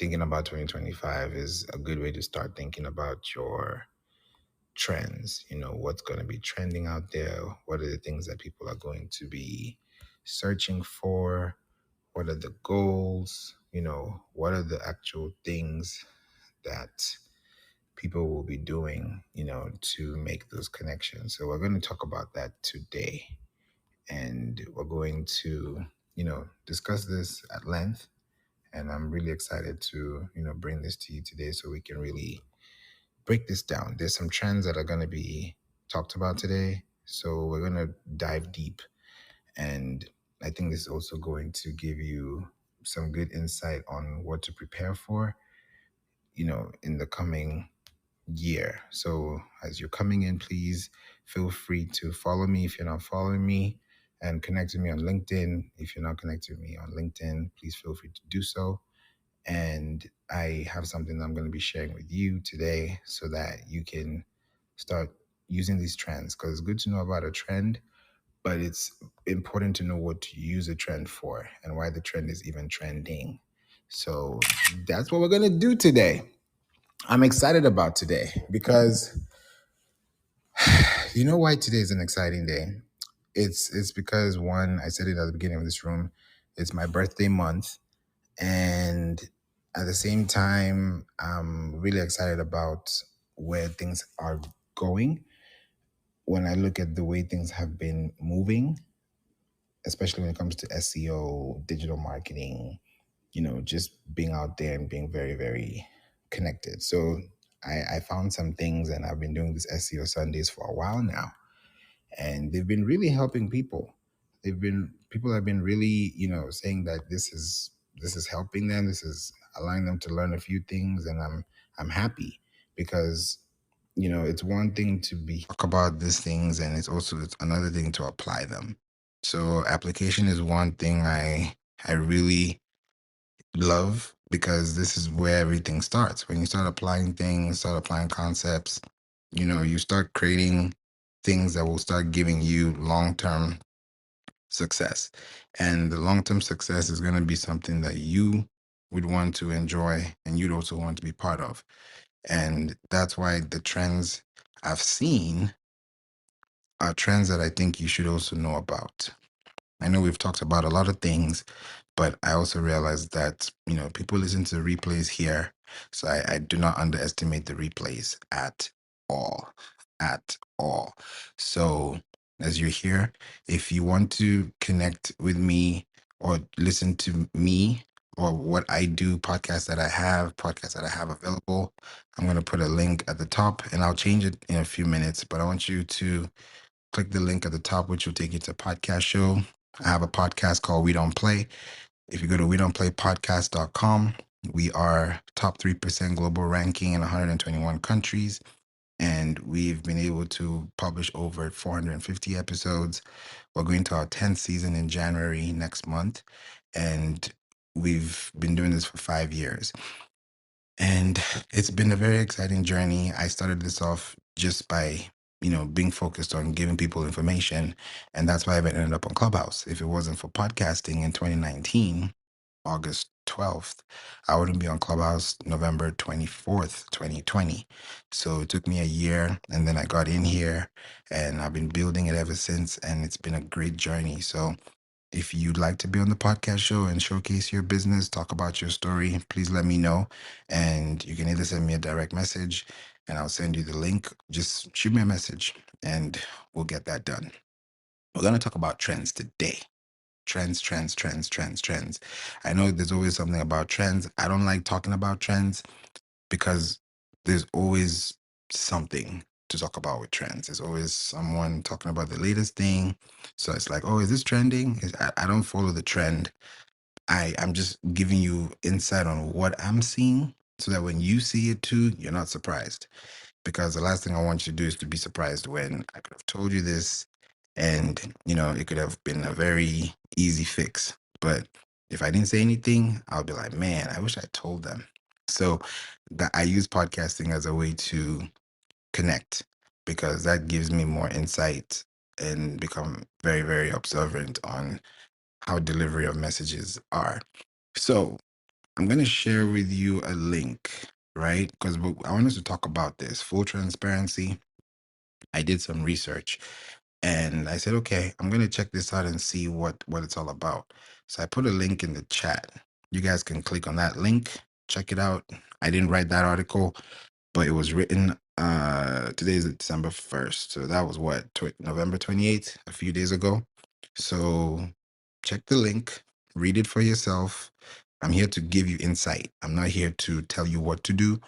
thinking about 2025 is a good way to start thinking about your trends. What's going to be trending out there? What are the things that people are going to be searching for? What are the goals? What are the actual things that people will be doing, to make those connections? So we're going to talk about that today. And we're going to, discuss this at length. And I'm really excited to, bring this to you today so we can really break this down. There's some trends that are going to be talked about today. So we're going to dive deep. And I think this is also going to give you some good insight on what to prepare for, in the coming year. So as you're coming in, please feel free to follow me if you're not following me, and connect with me on LinkedIn. If you're not connected with me on LinkedIn, please feel free to do so. And I have something that I'm going to be sharing with you today so that you can start using these trends, because it's good to know about a trend, but it's important to know what to use a trend for and why the trend is even trending. So that's what we're going to do today. I'm excited about today because you know why today is an exciting day? It's because, one, I said it at the beginning of this room, it's my birthday month, and at the same time, I'm really excited about where things are going. When I look at the way things have been moving, especially when it comes to SEO, digital marketing, just being out there and being very, very connected. So I found some things, and I've been doing this SEO Sundays for a while now, and they've been really helping people. People have been really, saying that this is helping them. This is allowing them to learn a few things, and I'm happy because it's one thing to be talk about these things, and it's another thing to apply them. So application is one thing I really love, because this is where everything starts. When you start applying things, start applying concepts, you start creating things that will start giving you long-term success. And the long-term success is going to be something that you would want to enjoy and you'd also want to be part of. And that's why the trends I've seen are trends that I think you should also know about. I know we've talked about a lot of things, but I also realize that, people listen to replays here. So I do not underestimate the replays at all. At all. So as you're here, if you want to connect with me or listen to me or what I do, podcasts that I have available, I'm going to put a link at the top, and I'll change it in a few minutes. But I want you to click the link at the top, which will take you to a podcast show. I have a podcast called We Don't Play. If you go to wedon'tplaypodcast.com, we are top 3% global ranking in 121 countries. And we've been able to publish over 450 episodes. We're going to our 10th season in January next month. And we've been doing this for 5 years. And it's been a very exciting journey. I started this off just by, being focused on giving people information. And that's why I've ended up on Clubhouse. If it wasn't for podcasting in 2019, August 12th, I wouldn't be on Clubhouse November 24th, 2020. So it took me a year, and then I got in here, and I've been building it ever since. And it's been a great journey. So if you'd like to be on the podcast show and showcase your business, talk about your story, please let me know. And you can either send me a direct message and I'll send you the link. Just shoot me a message and we'll get that done. We're going to talk about trends today. Trends, trends, trends, trends, trends. I know there's always something about trends. I don't like talking about trends because there's always something to talk about with trends. There's always someone talking about the latest thing. So it's like, oh, is this trending? I don't follow the trend. I'm just giving you insight on what I'm seeing so that when you see it too, you're not surprised. Because the last thing I want you to do is to be surprised when I could have told you this, and, it could have been a very easy fix. But if I didn't say anything, I'll be like, man, I wish I told them. So that I use podcasting as a way to connect, because that gives me more insight and become very, very observant on how delivery of messages are. So I'm going to share with you a link, right? Because I want us to talk about this. Full transparency. I did some research and I said, okay, I'm going to check this out and see what it's all about. So I put a link in the chat. You guys can click on that link, check it out. I didn't write that article, but it was written today is December 1st. So that was what, November 28th, a few days ago. So check the link, read it for yourself. I'm here to give you insight. I'm not here to tell you what to do.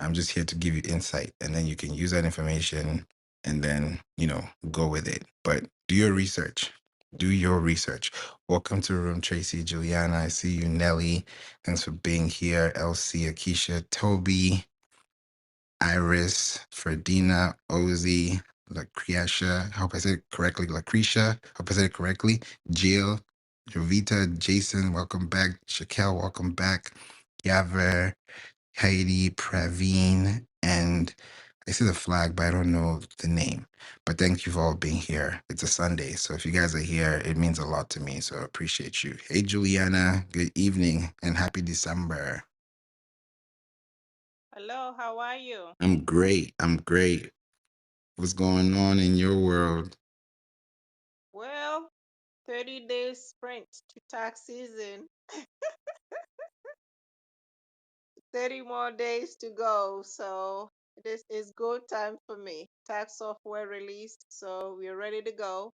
I'm just here to give you insight, and then you can use that information and then, go with it. But do your research. Do your research. Welcome to the room, Tracy, Juliana. I see you, Nelly. Thanks for being here. Elsie, Akeisha, Toby, Iris, Ferdina, Ozzy, Lucretia. I hope I said it correctly. Lucretia. Hope I said it correctly. Jill, Jovita, Jason, welcome back. Shakel, welcome back. Yaver, Heidi, Praveen, and I see the flag, but I don't know the name. But thank you for all being here. It's a Sunday, so if you guys are here, it means a lot to me. So I appreciate you. Hey, Juliana, good evening and happy December. Hello, how are you? I'm great. I'm great. What's going on in your world? Well, 30 days sprint to tax season, 30 more days to go. So this is go time for me. Tax software released, so we're ready to go.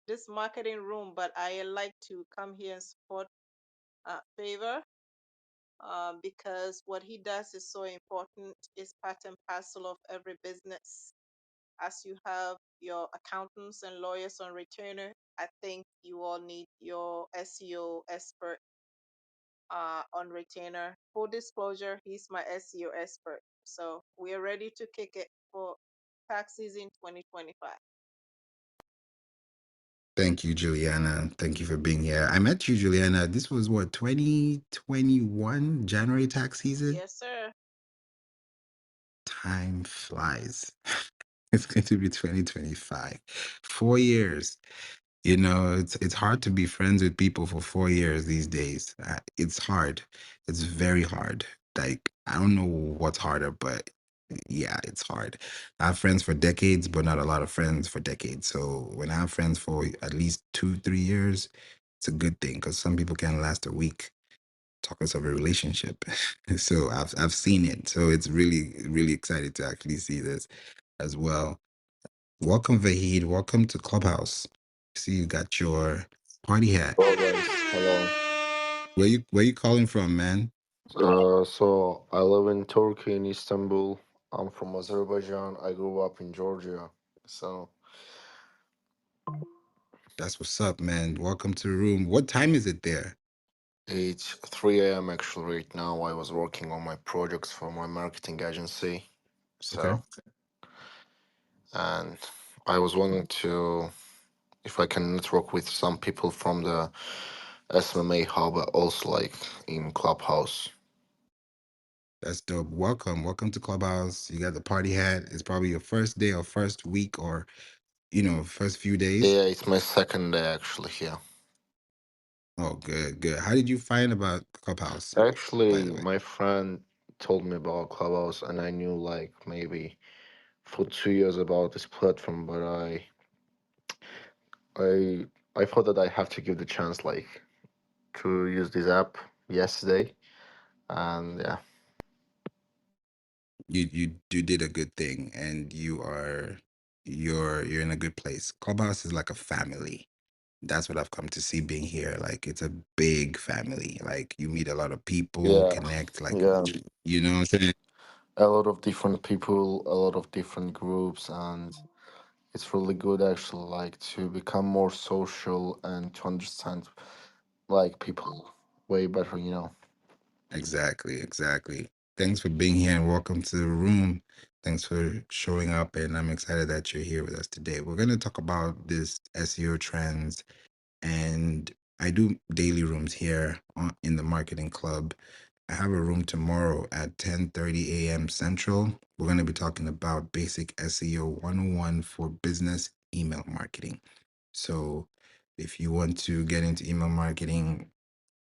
This marketing room, but I like to come here and support Favor because what he does is so important. It's part and parcel of every business. As you have your accountants and lawyers on retainer, I think you all need your SEO expert on retainer. Full disclosure, he's my SEO expert. So we are ready to kick it for tax season 2025. Thank you, Juliana. Thank you for being here. I met you, Juliana. This was what, 2021 January tax season? Yes, sir. Time flies. It's going to be 2025. 4 years. It's hard to be friends with people for 4 years these days. It's hard. It's very hard. Like, I don't know what's harder, but yeah, it's hard. I have friends for decades, but not a lot of friends for decades. So when I have friends for at least 2, 3 years, it's a good thing because some people can last a week. Talk us of a relationship. So I've seen it. So it's really, really excited to actually see this as well. Welcome, Vahid. Welcome to Clubhouse. See, you got your party hat. Hello guys, hello. Where you calling from, man? So I live in Turkey in Istanbul. I'm from Azerbaijan. I grew up in Georgia. So That's what's up, man. Welcome to the room. What time is it there? it's 3 a.m. actually right now. I was working on my projects for my marketing agency. Okay. So and I was wanting to if I can network with some people from the SMMA hub, also like in Clubhouse. That's dope. Welcome. Welcome to Clubhouse. You got the party hat. It's probably your first day or first week or, first few days. Yeah, it's my second day actually here. Oh, good, good. How did you find about Clubhouse, by Actually, the way? my friend told me about Clubhouse, and I knew like maybe for 2 years about this platform, but I, I thought that I have to give the chance, like to use this app yesterday, and yeah, You did a good thing, and you're in a good place. Clubhouse is like a family. That's what I've come to see being here. Like, it's a big family. Like, you meet a lot of people, yeah, connect. Like, yeah, you know what I'm saying? a lot of different people, a lot of different groups, and it's really good actually, like to become more social and to understand like people way better, you know. Exactly, exactly. Thanks for being here and welcome to the room. Thanks for showing up, and I'm excited that you're here with us today. We're going to talk about this SEO trends, and I do daily rooms here in the marketing club. I have a room tomorrow at 10:30 a.m. Central. We're going to be talking about basic SEO 101 for business email marketing. So if you want to get into email marketing,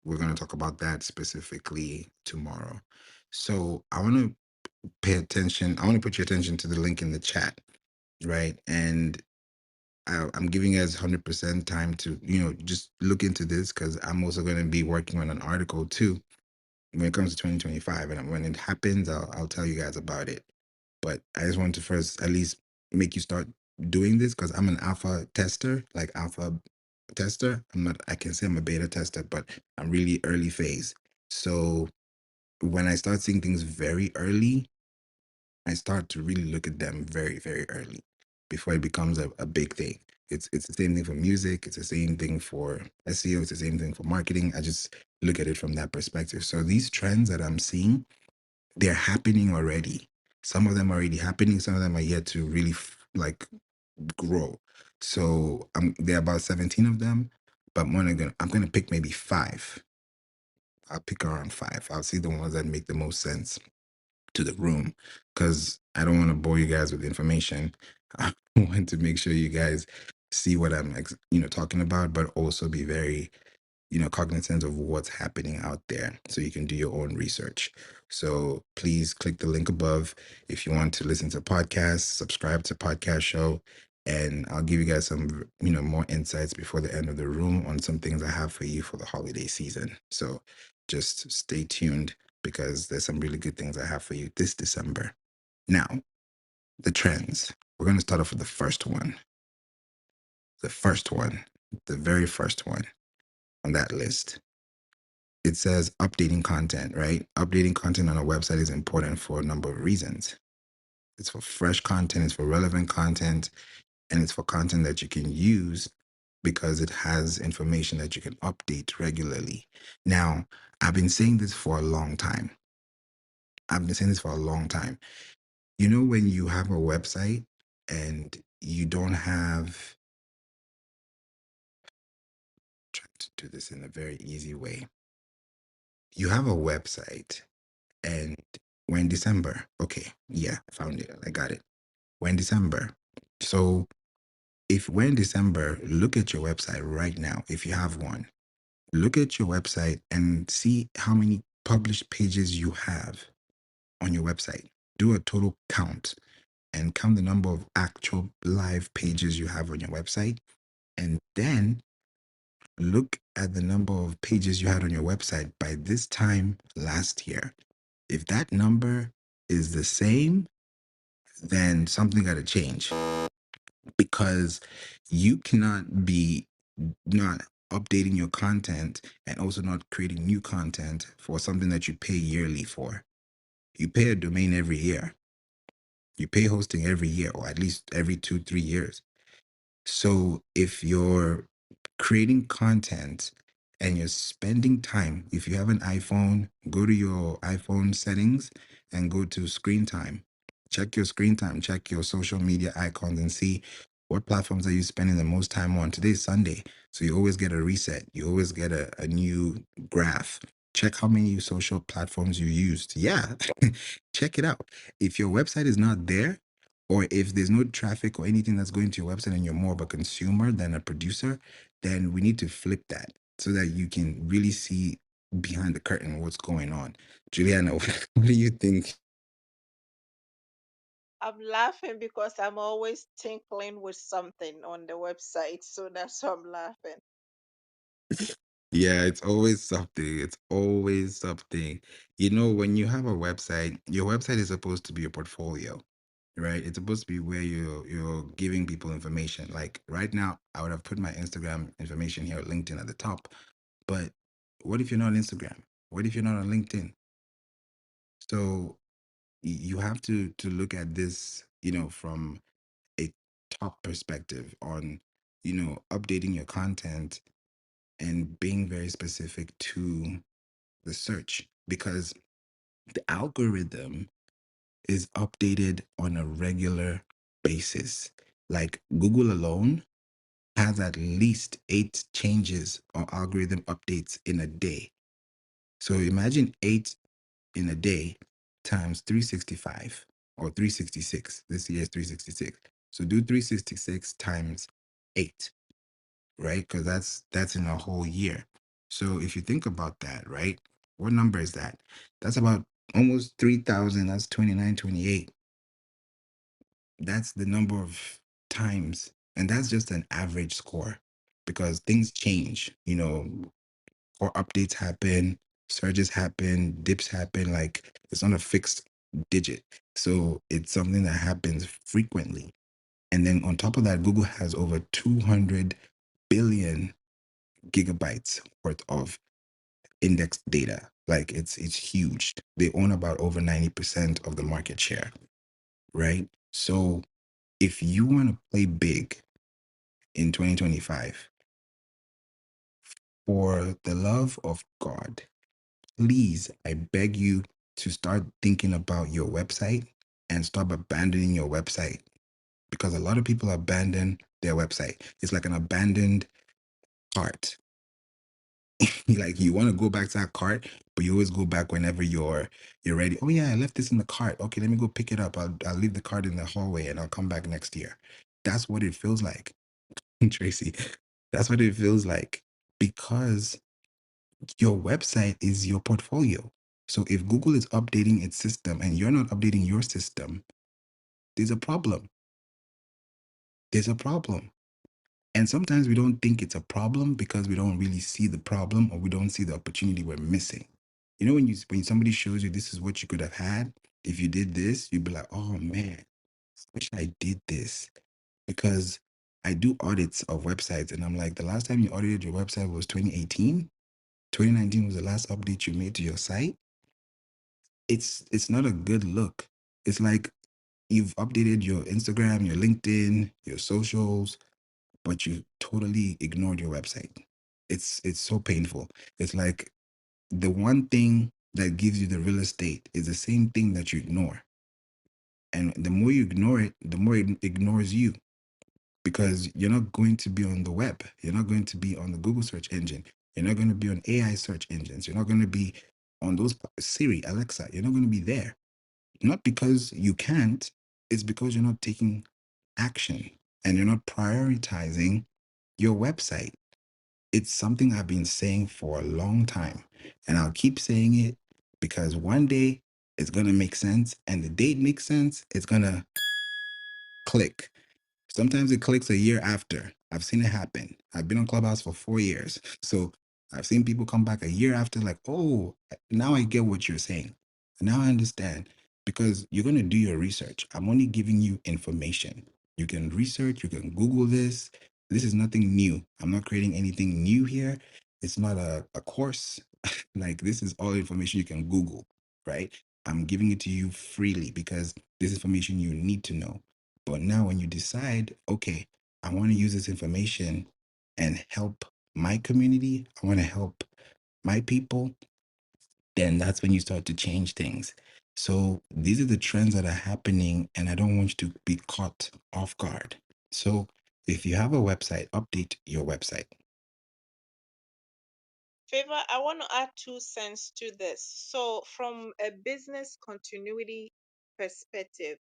We're going to talk about that specifically tomorrow. So I want to pay attention. I want to put your attention to the link in the chat, right? And I'm giving you guys 100% time to, just look into this, because I'm also going to be working on an article too when it comes to 2025. And when it happens, I'll tell you guys about it. But I just want to first at least make you start doing this, because I'm an alpha tester, like alpha tester. I'm not, I can say I'm a beta tester, but I'm really early phase. So when I start seeing things very early, I start to really look at them very, very early before it becomes a big thing. It's the same thing for music. It's the same thing for SEO. It's the same thing for marketing. I just look at it from that perspective. So these trends that I'm seeing, they're happening already. Some of them are already happening. Some of them are yet to really like grow. So there are about 17 of them, but I'm gonna pick maybe five. I'll pick around five. I'll see the ones that make the most sense to the room, because I don't want to bore you guys with information. I want to make sure you guys see what I'm talking about, but also be very cognizant of what's happening out there, so you can do your own research. So please click the link above if you want to listen to podcasts, subscribe to podcast show, and I'll give you guys some more insights before the end of the room on some things I have for you for the holiday season. So just stay tuned, because there's some really good things I have for you this December. Now, the trends. We're going to start off with the first one. The first one, the very first one on that list. It says updating content, right? Updating content on a website is important for a number of reasons. It's for fresh content, it's for relevant content, and it's for content that you can use because it has information that you can update regularly. Now, I've been saying this for a long time. I've been saying this for a long time. When you have a website and you don't have, trying to do this in a very easy way. You have a website and we're in December. Okay, yeah, I found it. I got it. We're in December. So if we're in December, look at your website right now. If you have one, look at your website and see how many published pages you have on your website. Do a total count and count the number of actual live pages you have on your website. And then look at the number of pages you had on your website by this time last year. If that number is the same, then something got to change, because you cannot be not updating your content and also not creating new content for something that you pay yearly for. You pay a domain every year. You pay hosting every year, or at least every 2-3 years. So if you're creating content and you're spending time, if you have an iPhone, go to your iPhone settings and go to screen time. Check your screen time, check your social media icons and see what platforms are you spending the most time on. Today's Sunday, so you always get a reset. You always get a new graph. Check how many social platforms you used. Yeah, check it out. If your website is not there, or if there's no traffic or anything that's going to your website and you're more of a consumer than a producer, then we need to flip that so that you can really see behind the curtain what's going on. Juliana, what do you think? I'm laughing because I'm always tinkling with something on the website, so that's why I'm laughing. Yeah, it's always something. It's always something. When you have a website, your website is supposed to be your portfolio, right? It's supposed to be where you're giving people information. Like right now, I would have put my Instagram information here, LinkedIn at the top. But what if you're not on Instagram? What if you're not on LinkedIn? So you have to look at this, from a top perspective on, updating your content and being very specific to the search, because the algorithm is updated on a regular basis. Like Google alone has at least 8 changes or algorithm updates in a day. So imagine 8 in a day times 365 or 366. This year is 366. So do 366 times 8, right? Because that's in a whole year. So if you think about that, right? What number is that? That's about almost 3,000. That's 29, 28. That's the number of times. And that's just an average score because things change, or updates happen, surges happen, dips happen. Like it's not a fixed digit. So it's something that happens frequently. And then on top of that, Google has over 200 billion gigabytes worth of indexed data. Like it's huge. They own about over 90% of the market share, right? So if you want to play big in 2025, for the love of God, please, I beg you to start thinking about your website and stop abandoning your website because a lot of people abandon their website. It's like an abandoned cart. Like you want to go back to that cart, but you always go back whenever you're ready. Oh yeah, I left this in the cart. Okay, let me go pick it up. I'll leave the cart in the hallway and I'll come back next year. That's what it feels like, Tracy. That's what it feels like because your website is your portfolio. So if Google is updating its system and you're not updating your system, there's a problem. There's a problem. And sometimes we don't think it's a problem because we don't really see the problem or we don't see the opportunity we're missing. When somebody shows you this is what you could have had, if you did this, you'd be like, oh man, wish I did this. Because I do audits of websites and I'm like, the last time you audited your website was 2018. 2019 was the last update you made to your site. It's not a good look. It's like you've updated your Instagram, your LinkedIn, your socials, but you totally ignored your website. It's so painful. It's like the one thing that gives you the real estate is the same thing that you ignore. And the more you ignore it, the more it ignores you because you're not going to be on the web. You're not going to be on the Google search engine. You're not going to be on AI search engines. You're not going to be on those Siri, Alexa. You're not going to be there. Not because you can't, it's because you're not taking action and you're not prioritizing your website. It's something I've been saying for a long time, and I'll keep saying it because one day it's going to make sense. And the day it makes sense, it's going to click. Sometimes it clicks a year after. I've seen it happen. I've been on Clubhouse for 4 years. So I've seen people come back a year after, like, oh, now I get what you're saying. Now I understand. Because you're going to do your research. I'm only giving you information. You can research, you can Google this. This is nothing new. I'm not creating anything new here. It's not a course. Like, this is all information you can Google, right? I'm giving it to you freely because this information you need to know. But now, when you decide, okay, I want to use this information and help my community, I want to help my people, then that's when you start to change things. So, these are the trends that are happening, and I don't want you to be caught off guard. So, if you have a website, update your website. Favor, I want to add 2 cents to this. So, from a business continuity perspective,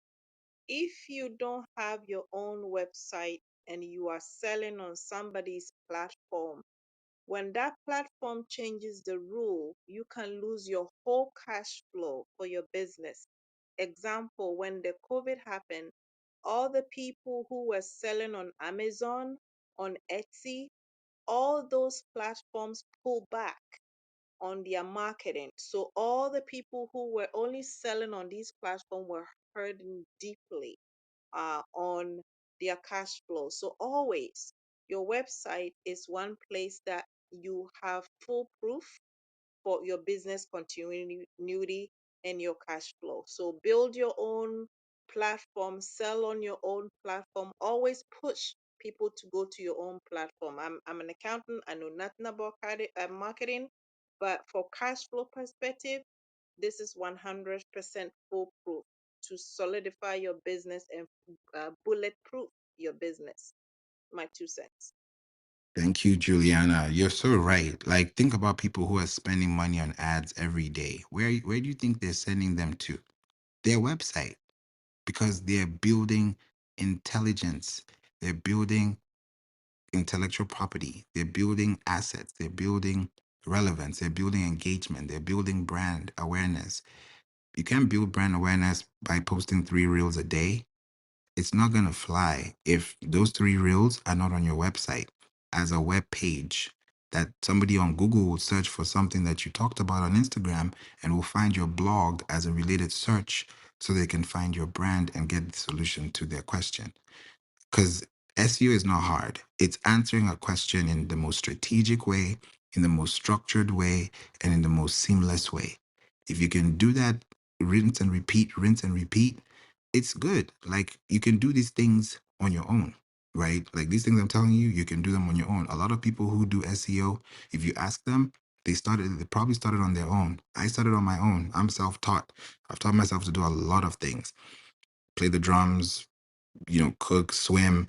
if you don't have your own website and you are selling on somebody's platform, when that platform changes the rule, you can lose your whole cash flow for your business. Example, when the COVID happened, all the people who were selling on Amazon, on Etsy, all those platforms pull back on their marketing. So all the people who were only selling on these platforms were hurting deeply on their cash flow. So always, your website is one place that you have full proof for your business continuity and your cash flow. So build your own platform, sell on your own platform, always push people to go to your own platform. I'm an accountant, I know nothing about marketing, but for cash flow perspective, this is 100% foolproof to solidify your business and bulletproof your business. My 2 cents. Thank you, Juliana. You're so right. Like, think about people who are spending money on ads every day. Where do you think they're sending them to? Their website, because they're building intelligence. They're building intellectual property. They're building assets. They're building relevance, they're building engagement, they're building brand awareness. You can't build brand awareness by posting 3 reels a day. It's not going to fly if those 3 reels are not on your website as a web page that somebody on Google will search for something that you talked about on Instagram and will find your blog as a related search so they can find your brand and get the solution to their question. Because SEO is not hard. It's answering a question in the most strategic way, in the most structured way, and in the most seamless way. If you can do that, rinse and repeat, it's good. Like you can do these things on your own, right? Like these things I'm telling you, you can do them on your own. A lot of people who do SEO, if you ask them, they probably started on their own. I started on my own. I'm self-taught. I've taught myself to do a lot of things. Play the drums, cook, swim,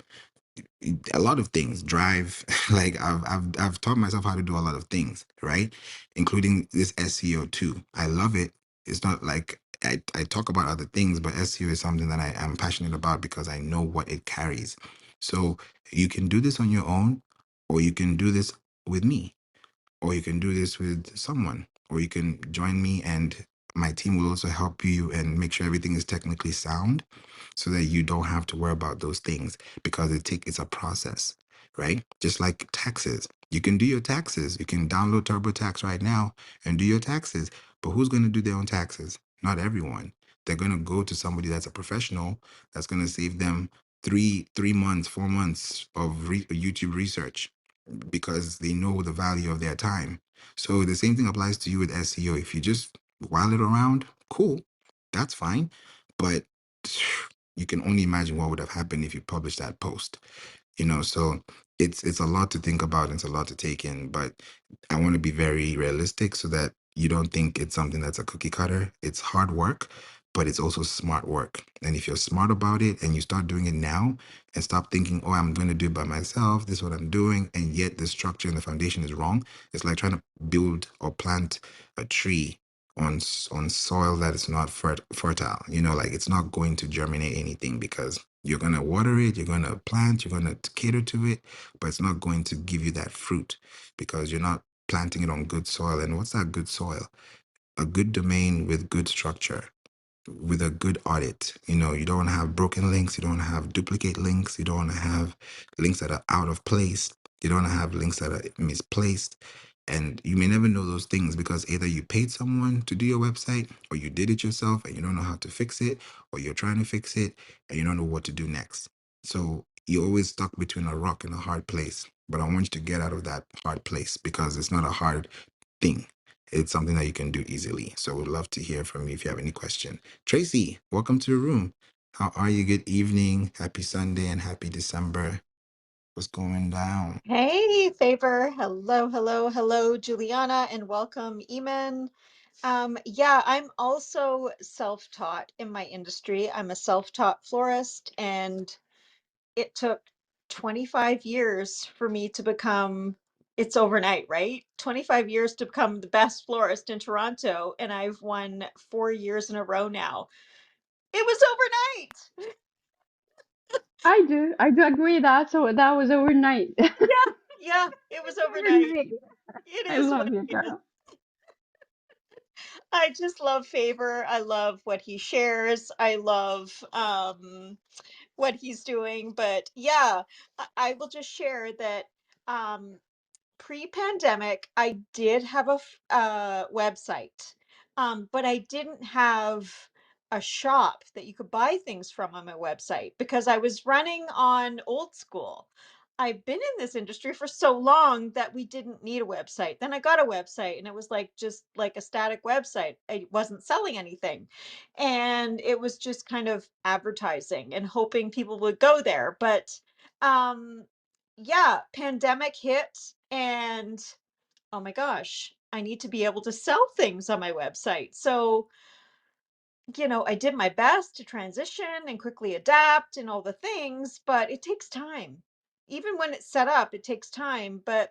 a lot of things, drive. Like I've taught myself how to do a lot of things, right? Including this SEO too. I love it. It's not like I talk about other things, but SEO is something that I am passionate about because I know what it carries. So you can do this on your own, or you can do this with me, or you can do this with someone, or you can join me and my team will also help you and make sure everything is technically sound so that you don't have to worry about those things because it's a process, right? Just like taxes. You can do your taxes. You can download TurboTax right now and do your taxes. But who's going to do their own taxes? Not everyone. They're going to go to somebody that's a professional that's going to save them 3 months, 4 months of YouTube research because they know the value of their time. So the same thing applies to you with SEO. If you just while it around, cool, that's fine. But you can only imagine what would have happened if you published that post. So it's a lot to think about, and it's a lot to take in, but I want to be very realistic so that you don't think it's something that's a cookie cutter. It's hard work, but it's also smart work. And if you're smart about it and you start doing it now and stop thinking, oh, I'm going to do it by myself, this is what I'm doing, and yet the structure and the foundation is wrong. It's like trying to build or plant a tree on soil that is not fertile. Like it's not going to germinate anything because you're going to water it, you're going to plant, you're going to cater to it, but it's not going to give you that fruit because you're not planting it on good soil. And what's that good soil? A good domain with good structure, with a good audit. You don't want to have broken links, you don't want to have duplicate links, you don't want to have links that are out of place, you don't want to have links that are misplaced. And you may never know those things because either you paid someone to do your website or you did it yourself and you don't know how to fix it, or you're trying to fix it and you don't know what to do next. So you're always stuck between a rock and a hard place. But I want you to get out of that hard place because it's not a hard thing. It's something that you can do easily. So we'd love to hear from you if you have any question. Tracy, welcome to the room. How are you? Good evening. Happy Sunday and happy December. What's going down? Hey, Favour. Hello, hello, hello, Juliana, and welcome, Eamon. Yeah, I'm also self-taught in my industry. I'm a self-taught florist, and it took 25 years for me to become, it's overnight, right? 25 years to become the best florist in Toronto, and I've won 4 years in a row now. It was overnight. I do agree that. So that was overnight. Yeah, it was overnight. Overnight. It I is love what you, it is. girl. I just love Favor. I love what he shares. I love what he's doing. But yeah, I will just share that um, pre-pandemic, I did have a website, but I didn't have a shop that you could buy things from on my website because I was running on old school. I've been in this industry for so long that we didn't need a website. Then I got a website and it was like just like a static website. I wasn't selling anything. And it was just kind of advertising and hoping people would go there. But um yeah, pandemic hit and oh my gosh, I need to be able to sell things on my website. So, I did my best to transition and quickly adapt and all the things, but it takes time. Even when it's set up, it takes time, but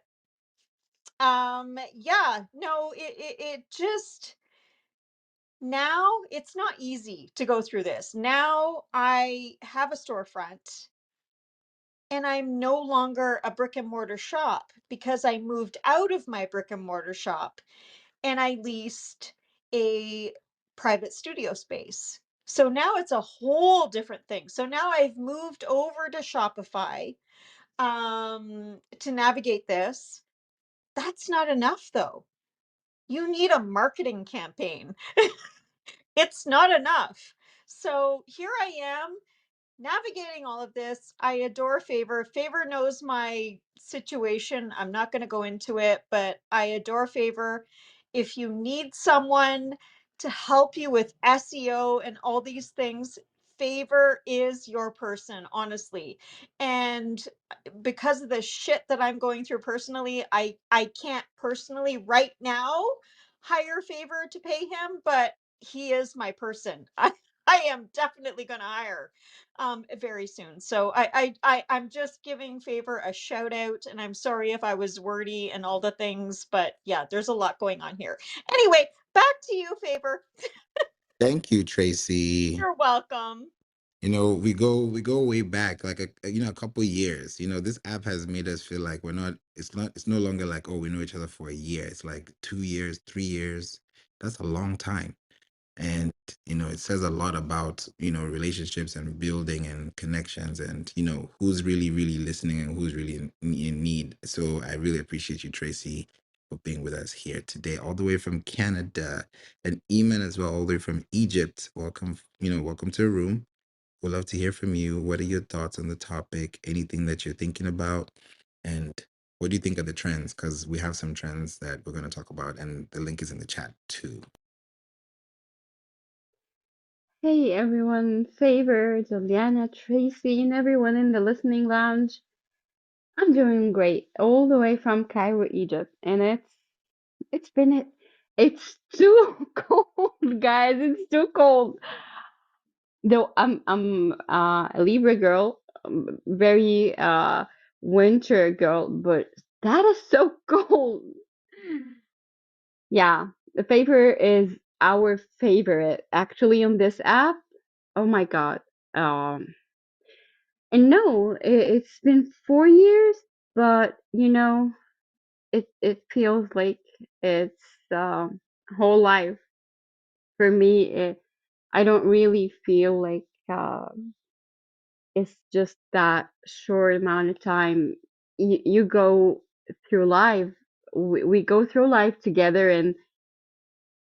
yeah, no, it just now it's not easy to go through this. Now I have a storefront and I'm no longer a brick and mortar shop because I moved out of my brick and mortar shop and I leased a private studio space. So now it's a whole different thing. So now I've moved over to Shopify to navigate this. That's not enough though. You need a marketing campaign. It's not enough. So here I am navigating all of this. I adore Favor. Favor knows my situation. I'm not going to go into it, but I adore Favor. If you need someone to help you with SEO and all these things, Favor is your person, honestly. And because of the shit that I'm going through personally, I can't personally right now hire Favor to pay him, but he is my person. I am definitely going to hire very soon. So I'm just giving Favor a shout out, and I'm sorry if I was wordy and all the things, but yeah, there's a lot going on here. Anyway, back to you, Favor. Thank you, Tracy. You're welcome. You know, we go way back, like a couple years. You know, this app has made us feel like it's no longer like, oh, we know each other for a year. It's like 2 years, 3 years. That's a long time. And it says a lot about relationships and building and connections, and who's really really listening and who's really in need. So I really appreciate you, Tracy, for being with us here today, all the way from Canada, and Eamon as well, all the way from Egypt. Welcome, welcome to the room. We'd love to hear from you. What are your thoughts on the topic? Anything that you're thinking about? And what do you think of the trends? Because we have some trends that we're going to talk about, and the link is in the chat too. Hey everyone, Favor, Juliana, Tracy, and everyone in the listening lounge. I'm doing great, all the way from Cairo, Egypt, and it's been it's too cold, guys. It's too cold. Though I'm a Libra girl, very winter girl, but that is so cold. Yeah, the Favor is our favorite actually on this app. Oh my God. Um, and no, it's been 4 years, but it feels like it's whole life for me. I don't really feel like it's just that short amount of time. You go through life. We go through life together, and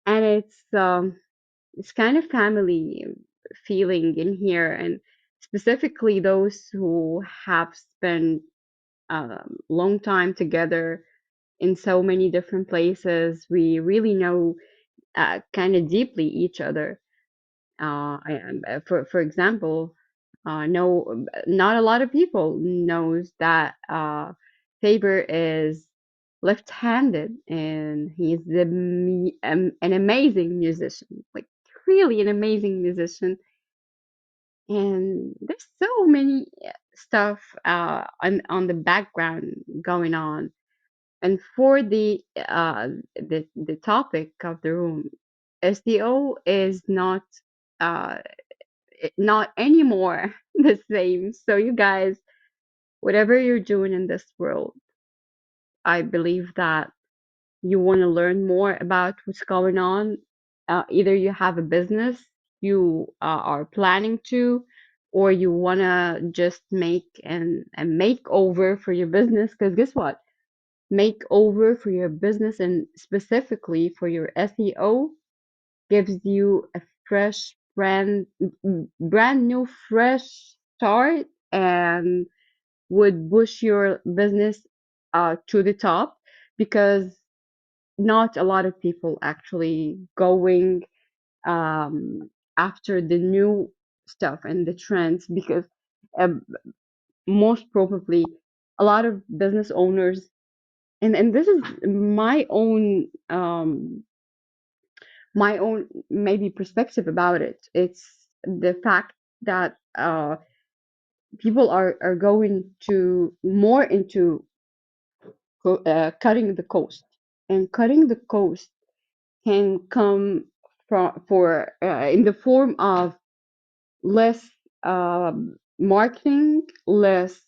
it's kind of family feeling in here, and specifically those who have spent long time together in so many different places. We really know kind of deeply each other. For example, no, not a lot of people knows that Faber is left-handed, and an amazing musician, like really an amazing musician. And there's so many stuff on the background going on. And for the topic of the room, SEO is uh not anymore the same. So you guys, whatever you're doing in this world, I believe that you want to learn more about what's going on. Either you have a business you are planning to, or you want to just make a makeover for your business. Because guess what? Makeover for your business, and specifically for your SEO, gives you a fresh brand new fresh start, and would push your business to the top, because not a lot of people actually going um, after the new stuff and the trends, because um, most probably a lot of business owners, and this is my own maybe perspective about it. It's the fact that people are going to more into cutting the cost, and cutting the cost can come from for in the form of less marketing, less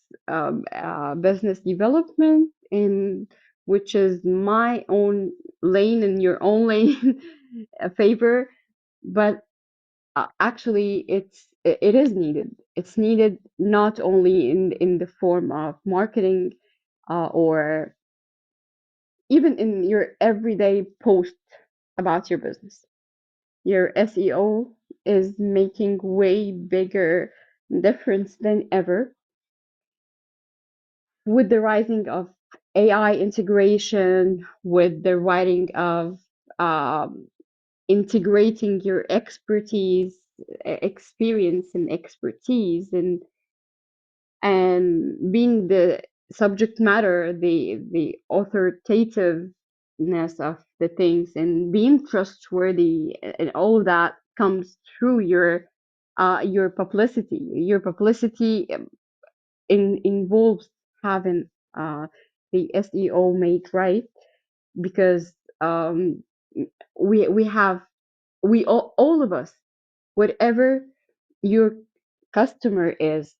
business development, and which is my own lane and your own lane a favor. But actually, it is needed. It's needed not only in the form of marketing, or even in your everyday post about your business. Your SEO is making way bigger difference than ever with the rising of AI integration, with the writing of um, integrating your expertise, experience, and expertise, and being the subject matter, the authoritativeness of the things, and being trustworthy, and all of that comes through your publicity. Your publicity involves having the SEO made right, because um, we have, we all of us, whatever your customer is,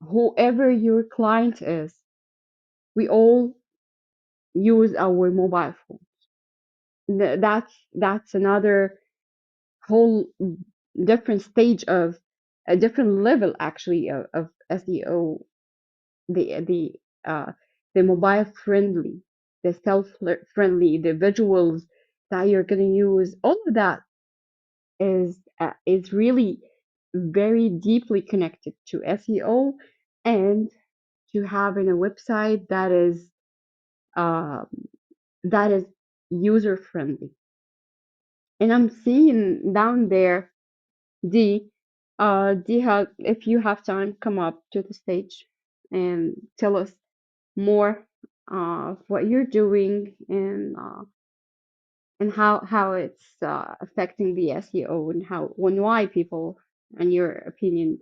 whoever your client is, we all use our mobile phone. That's another whole different stage of a different level actually of SEO. The uh the mobile friendly, the self friendly, the visuals that you're gonna use, all of that is really very deeply connected to SEO, and to having a website uh, that is user friendly. And I'm seeing down there, D, if you have time, come up to the stage and tell us more of what you're doing, and how it's affecting the SEO, and how and why people, in your opinion,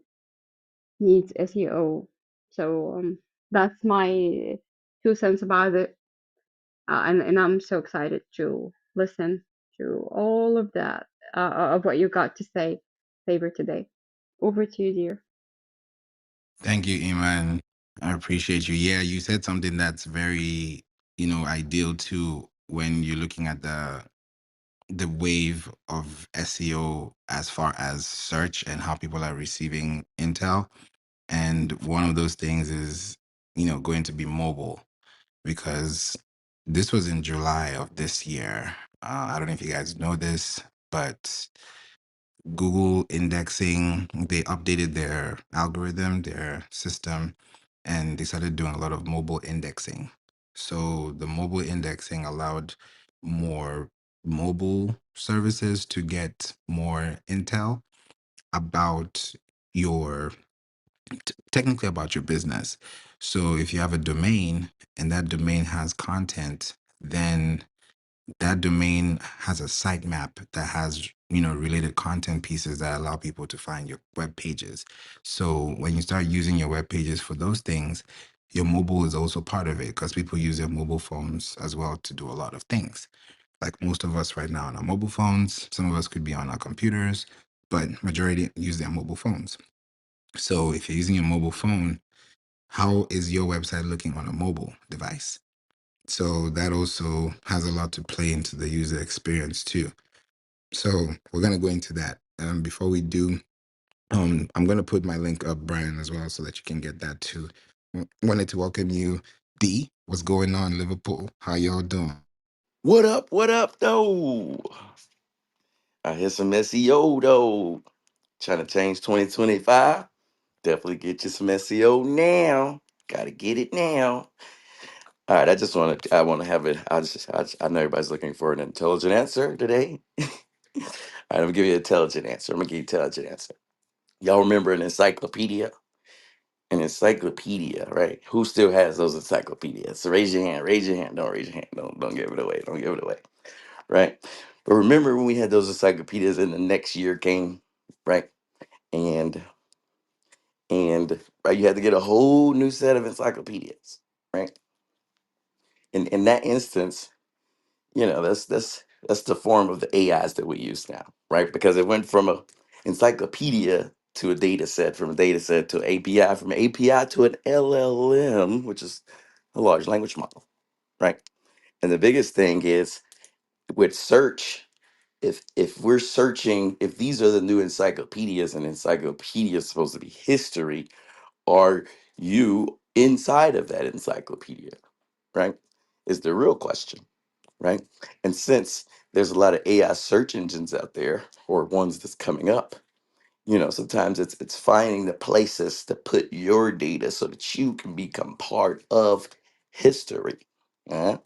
needs SEO. So that's my 2 cents about it, and I'm so excited to listen to all of that, of what you got to say, Favor, today. Over to you, dear. Thank you, Iman. I appreciate you. Yeah, you said something that's very, ideal too when you're looking at the wave of SEO as far as search and how people are receiving intel. And one of those things is, going to be mobile, because this was in July of this year. I don't know if you guys know this, but Google indexing, they updated their algorithm, their system, and they started doing a lot of mobile indexing. So the mobile indexing allowed more mobile services to get more intel about your, technically about your business. So if you have a domain and that domain has content, then that domain has a sitemap that has, related content pieces that allow people to find your web pages. So when you start using your web pages for those things, your mobile is also part of it, because people use their mobile phones as well to do a lot of things. Like most of us right now on our mobile phones, some of us could be on our computers, but majority use their mobile phones. So if you're using your mobile phone, how is your website looking on a mobile device? So that also has a lot to play into the user experience too. So we're gonna go into that. Before we do, I'm gonna put my link up, Brian, as well, so that you can get that too. Wanted to welcome you, D. What's going on, Liverpool? How y'all doing? What up, though? I hear some SEO, though. Trying to change 2025. Definitely get you some SEO now. Gotta get it now. All right, I want to have it. I know everybody's looking for an intelligent answer today. All right, I'm gonna give you an intelligent answer. I'm gonna give you an intelligent answer. Y'all remember an encyclopedia? An encyclopedia, right? Who still has those encyclopedias? So raise your hand. Raise your hand. Don't raise your hand. Don't give it away. Don't give it away. Right? But remember when we had those encyclopedias and the next year came, right? And right, you had to get a whole new set of encyclopedias, right? In that instance, that's the form of the AIs that we use now, right? Because it went from a encyclopedia to a data set, from a data set to an API, from an API to an LLM, which is a large language model, right? And the biggest thing is with search, if we're searching, if these are the new encyclopedias and encyclopedia is supposed to be history, are you inside of that encyclopedia, right? Is the real question, right? And since there's a lot of AI search engines out there, or ones that's coming up, sometimes it's finding the places to put your data so that you can become part of history, uh,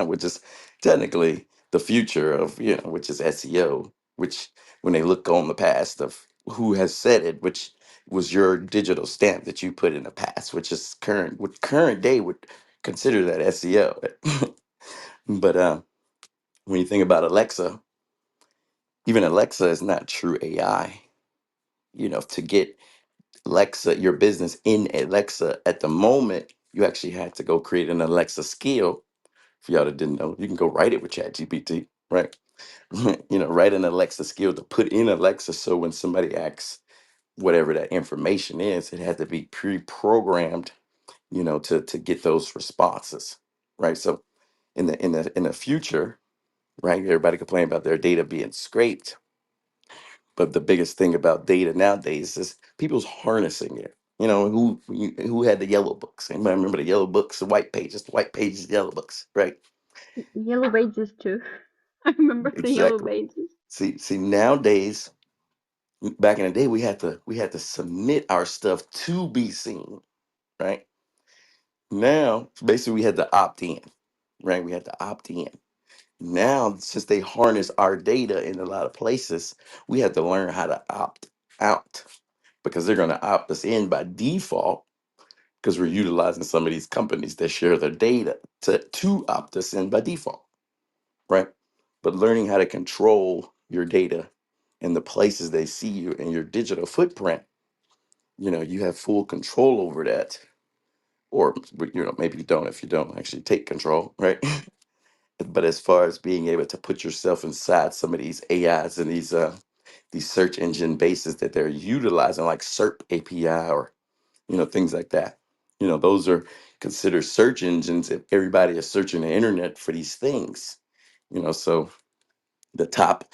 which is technically the future of, which is SEO, which when they look on the past of who has said it, which was your digital stamp that you put in the past, which is current, what current day would consider that SEO. But when you think about Alexa, even Alexa is not true AI. To get Alexa, your business in Alexa at the moment, you actually had to go create an Alexa skill. For y'all that didn't know, you can go write it with ChatGPT, right? Write an Alexa skill to put in Alexa, so when somebody asks whatever that information is, it had to be pre-programmed, to get those responses, right? So in the future, right, everybody complain about their data being scraped, but the biggest thing about data nowadays is people's harnessing it. Who had the yellow books? Anybody remember the yellow books, the white pages, the yellow books, right? Yellow pages too. I remember the yellow Exactly. pages. See, nowadays, back in the day, we had to submit our stuff to be seen, right? Now, basically, we had to opt in, right? We had to opt in. Now, since they harness our data in a lot of places, we have to learn how to opt out, because they're going to opt us in by default, because we're utilizing some of these companies that share their data to opt us in by default, right? But learning how to control your data and the places they see you and your digital footprint, you have full control over that. Or, maybe you don't if you don't actually take control, right? But as far as being able to put yourself inside some of these AIs and these search engine bases that they're utilizing, like SERP API, or things like that. Those are considered search engines if everybody is searching the internet for these things. So the top,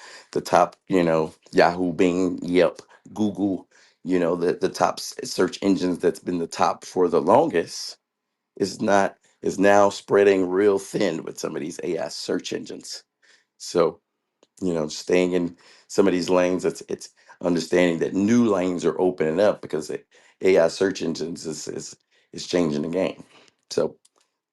Yahoo, Bing, Yelp, Google, the top search engines that's been the top for the longest is now spreading real thin with some of these AI search engines. So, staying in some of these lanes, it's understanding that new lanes are opening up because AI search engines is changing the game. So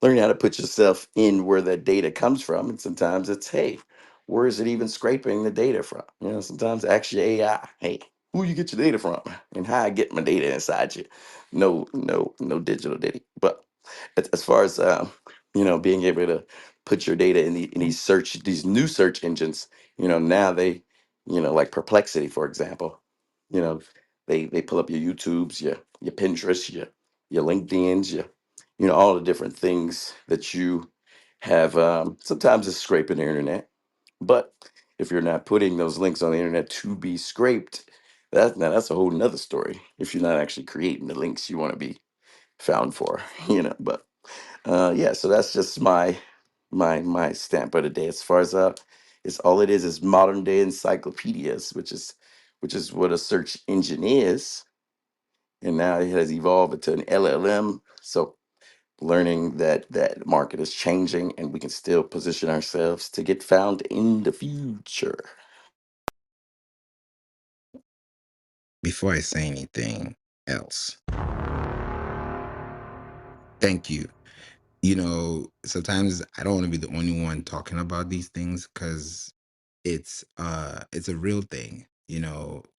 learning how to put yourself in where that data comes from, and sometimes it's, hey, where is it even scraping the data from? Sometimes ask your AI, hey, who you get your data from, and how I get my data inside you. No, no, no digital data, but as far as being able to put your data in these new search engines, now they, like Perplexity, for example, you know they pull up your YouTubes, your Pinterest, your LinkedIn's, all the different things that you have. Sometimes it's scraping the internet, but if you're not putting those links on the internet to be scraped, that's a whole nother story. If you're not actually creating the links you want to be found for, but yeah, so that's just my stamp of the day. As far as it's all it is modern day encyclopedias, which is what a search engine is, and now it has evolved into an LLM. So learning that market is changing, and we can still position ourselves to get found in the future. Before I say anything else, thank you. Sometimes I don't want to be the only one talking about these things, because it's a real thing.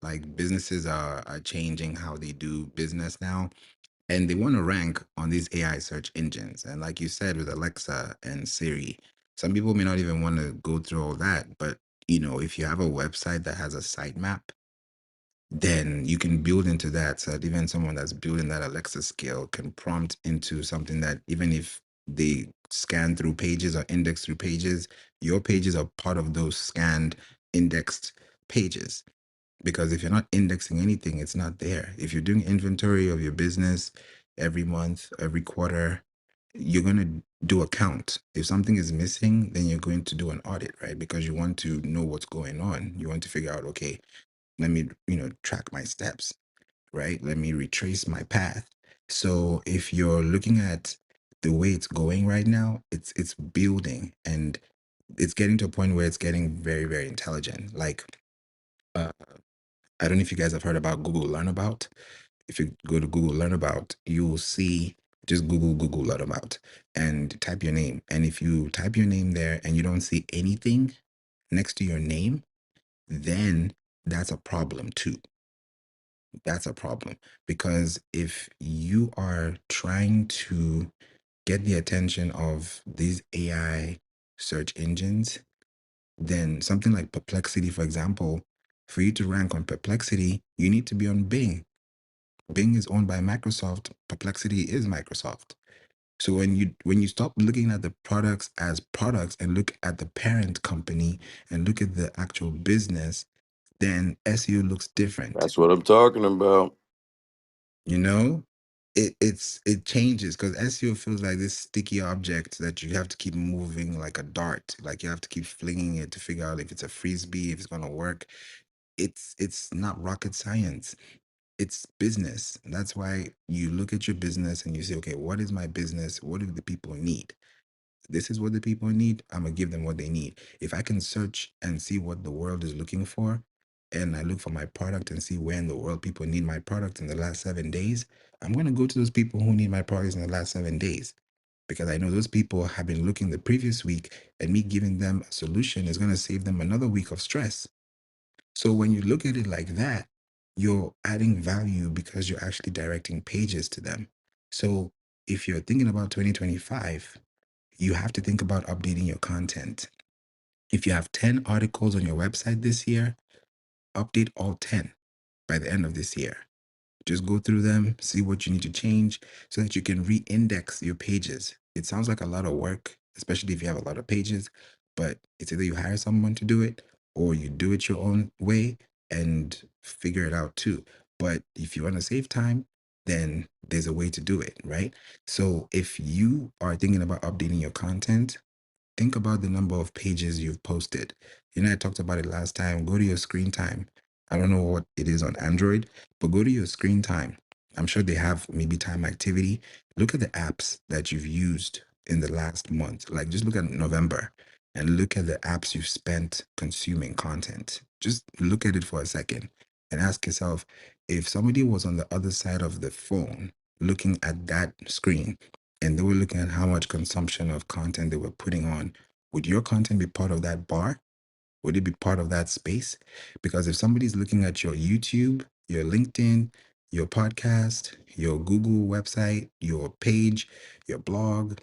Like, businesses are changing how they do business now, and they want to rank on these AI search engines. And like you said, with Alexa and Siri, some people may not even want to go through all that. But if you have a website that has a sitemap, then you can build into that, so that even someone that's building that Alexa skill can prompt into something that, even if they scan through pages or index through pages, your pages are part of those scanned, indexed pages. because if you're not indexing anything, it's not there. If you're doing inventory of your business every month, every quarter, you're going to do a count. If something is missing, then you're going to do an audit, right? Because you want to know what's going on. You want to figure out, okay, let me, track my steps, right? Let me retrace my path. So if you're looking at the way it's going right now, it's building, and it's getting to a point where it's getting very, very intelligent. Like, uh, I don't know if you guys have heard about Google Learn About. If you go to Google Learn About, you'll see, just Google Learn About and type your name. And if you type your name there and you don't see anything next to your name, then that's a problem too. That's a problem, because if you are trying to get the attention of these AI search engines, then something like Perplexity, for example, for you to rank on Perplexity, you need to be on Bing. Bing is owned by Microsoft. Perplexity is Microsoft. So when you stop looking at the products as products and look at the parent company and look at the actual business, then SEO looks different. That's what I'm talking about. You know, it changes, because SEO feels like this sticky object that you have to keep moving like a dart. Like you have to keep flinging it to figure out if it's a frisbee, if it's gonna work. It's not rocket science. It's business. And that's why you look at your business and you say, okay, what is my business? What do the people need? This is what the people need. I'm gonna give them what they need. If I can search and see what the world is looking for, and I look for my product and see where in the world people need my product in the last 7 days, I'm gonna go to those people who need my products in the last 7 days, because I know those people have been looking the previous week, and me giving them a solution is gonna save them another week of stress. So when you look at it like that, you're adding value because you're actually directing pages to them. So if you're thinking about 2025, you have to think about updating your content. If you have 10 articles on your website this year, update all 10 by the end of this year. Just go through them, see what you need to change so that you can re-index your pages. It sounds like a lot of work, especially if you have a lot of pages, but it's either you hire someone to do it or you do it your own way and figure it out too. But if you want to save time, then there's a way to do it, right? So if you are thinking about updating your content, think about the number of pages you've posted. I talked about it last time. Go to your screen time. I don't know what it is on Android, but go to your screen time. I'm sure they have maybe time activity. Look at the apps that you've used in the last month. Like just look at November and look at the apps you've spent consuming content. Just look at it for a second and ask yourself, if somebody was on the other side of the phone looking at that screen, and they were looking at how much consumption of content they were putting on, would your content be part of that bar? Would it be part of that space? Because if somebody's looking at your YouTube, your LinkedIn, your podcast, your Google website, your page, your blog,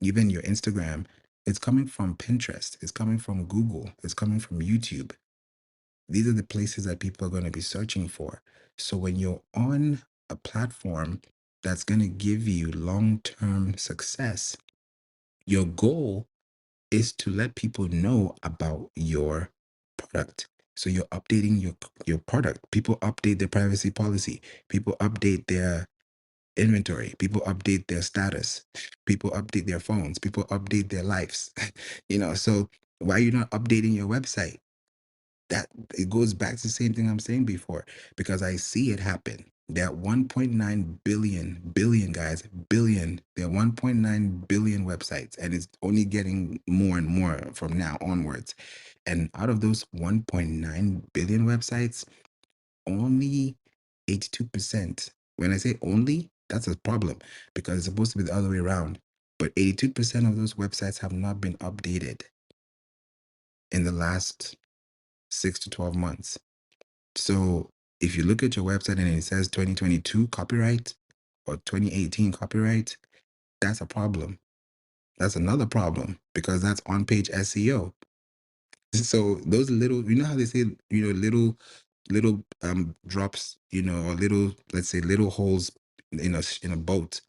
even your Instagram, it's coming from Pinterest, it's coming from Google, it's coming from YouTube. These are the places that people are going to be searching for. So when you're on a platform that's going to give you long term success, your goal is to let people know about your product. So you're updating your product. People update their privacy policy. People update their inventory. People update their status. People update their phones. People update their lives. So why are you not updating your website? That it goes back to the same thing I'm saying before, because I see it happen. There are 1.9 billion guys, billion. There are 1.9 billion websites, and it's only getting more and more from now onwards. And out of those 1.9 billion websites, only 82%. When I say only, that's a problem, because it's supposed to be the other way around. But 82% of those websites have not been updated in the last 6 to 12 months. So if you look at your website and it says 2022 copyright or 2018 copyright, that's a problem. That's another problem, because that's on page SEO. So those little, how they say, little drops, or little, let's say, little holes in a boat,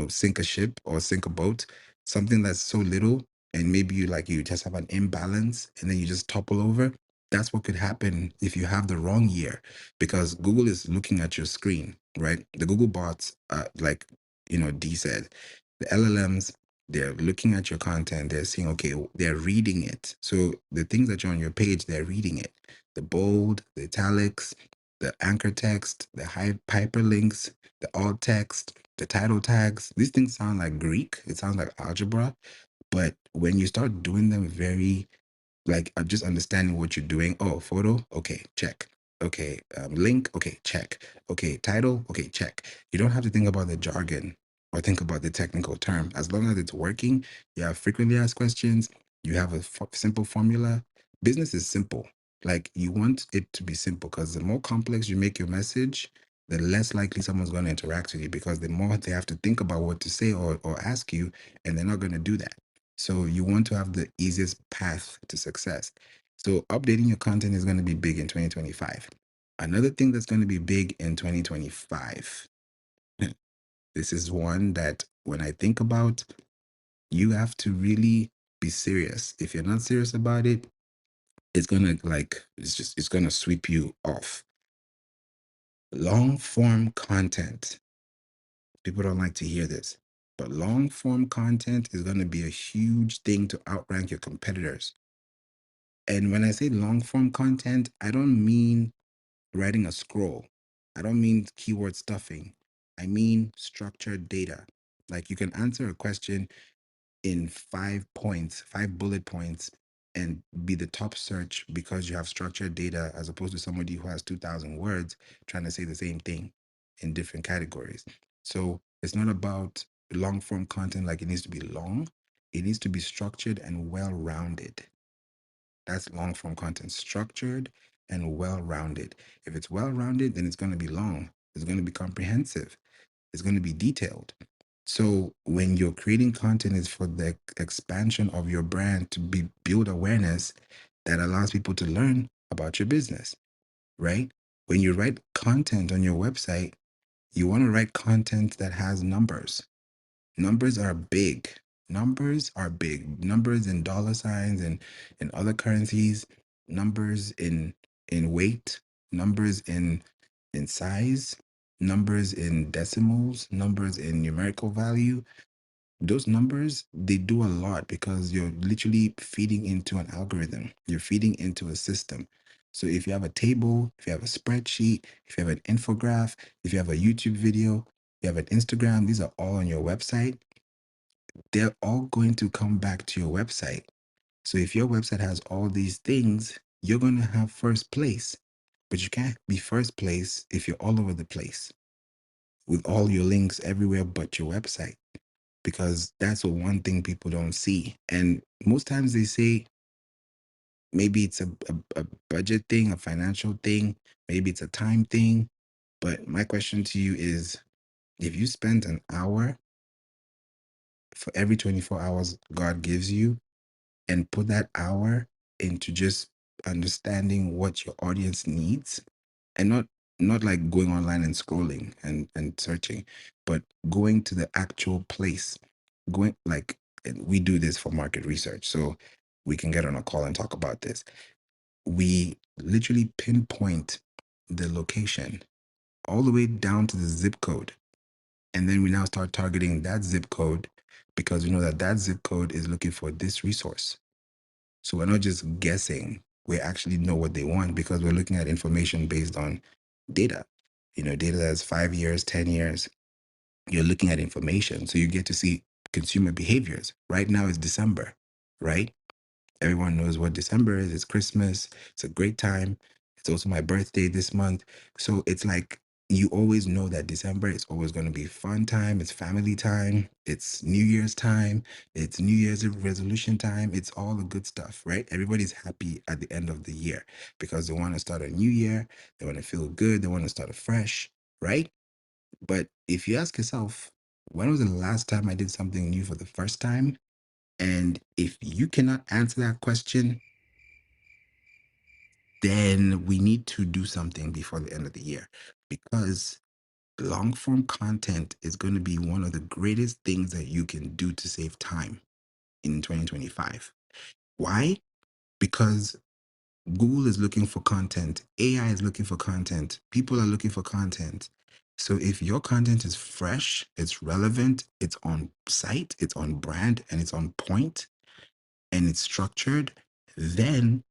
sink a ship or sink a boat. Something that's so little, and maybe you just have an imbalance and then you just topple over. That's what could happen if you have the wrong year, because Google is looking at your screen, right? The Google bots, like, Dee said, the LLMs, they're looking at your content. They're saying, okay, they're reading it. So the things that are on your page, they're reading it. The bold, the italics, the anchor text, the hyperlinks, the alt text, the title tags. These things sound like Greek. It sounds like algebra. But when you start doing them very, like, just understanding what you're doing. Oh, photo, okay, check. Okay, link, okay, check. Okay, title, okay, check. You don't have to think about the jargon or think about the technical term. As long as it's working, you have frequently asked questions, you have a simple formula. Business is simple. Like, you want it to be simple, because the more complex you make your message, the less likely someone's going to interact with you, because the more they have to think about what to say or ask you, and they're not going to do that. So you want to have the easiest path to success. So updating your content is going to be big in 2025. Another thing that's going to be big in 2025. This is one that when I think about, you have to really be serious. If you're not serious about it, it's going to, like, it's going to sweep you off. Long form content. People don't like to hear this, but long form content is going to be a huge thing to outrank your competitors. And when I say long form content, I don't mean writing a scroll. I don't mean keyword stuffing. I mean structured data. Like, you can answer a question in 5 points, 5 bullet points, and be the top search because you have structured data, as opposed to somebody who has 2,000 words trying to say the same thing in different categories. So it's not about long form content like it needs to be long. It needs to be structured and well rounded. That's long form content, structured and well rounded. If it's well rounded, then it's going to be long. It's going to be comprehensive. It's going to be detailed. So when you're creating content, is for the expansion of your brand, to be build awareness that allows people to learn about your business, right? When you write content on your website, you want to write content that has numbers. Numbers are big. Numbers are big. Numbers in dollar signs and in other currencies, numbers in weight, numbers in size, numbers in decimals, numbers in numerical value. Those numbers, they do a lot because you're literally feeding into an algorithm. You're feeding into a system. So if you have a table, if you have a spreadsheet, if you have an infograph, if you have a YouTube video, you have an Instagram, these are all on your website. They're all going to come back to your website. So if your website has all these things, you're going to have first place. But you can't be first place if you're all over the place with all your links everywhere but your website, because that's the one thing people don't see. And most times they say maybe it's a budget thing, a financial thing, maybe it's a time thing. But my question to you is, if you spend an hour for every 24 hours God gives you, and put that hour into just understanding what your audience needs, and not like going online and scrolling and searching, but going to the actual place, going, like, and we do this for market research, so we can get on a call and talk about this. We literally pinpoint the location all the way down to the zip code, and then we now start targeting that zip code because we know that that zip code is looking for this resource. So we're not just guessing. We actually know what they want because we're looking at information based on data. Data that's 5 years, 10 years. You're looking at information. So you get to see consumer behaviors. Right now it's December, right? Everyone knows what December is. It's Christmas. It's a great time. It's also my birthday this month. So it's like, you always know that December is always going to be fun time. It's family time. It's New Year's time. It's New Year's resolution time. It's all the good stuff, right? Everybody's happy at the end of the year because they want to start a new year. They want to feel good. They want to start afresh, right? But if you ask yourself, when was the last time I did something new for the first time? And if you cannot answer that question, then we need to do something before the end of the year, because long form content is going to be one of the greatest things that you can do to save time in 2025. Why? Because Google is looking for content. AI is looking for content. People are looking for content. So if your content is fresh, it's relevant, it's on site, it's on brand, and it's on point, and it's structured, then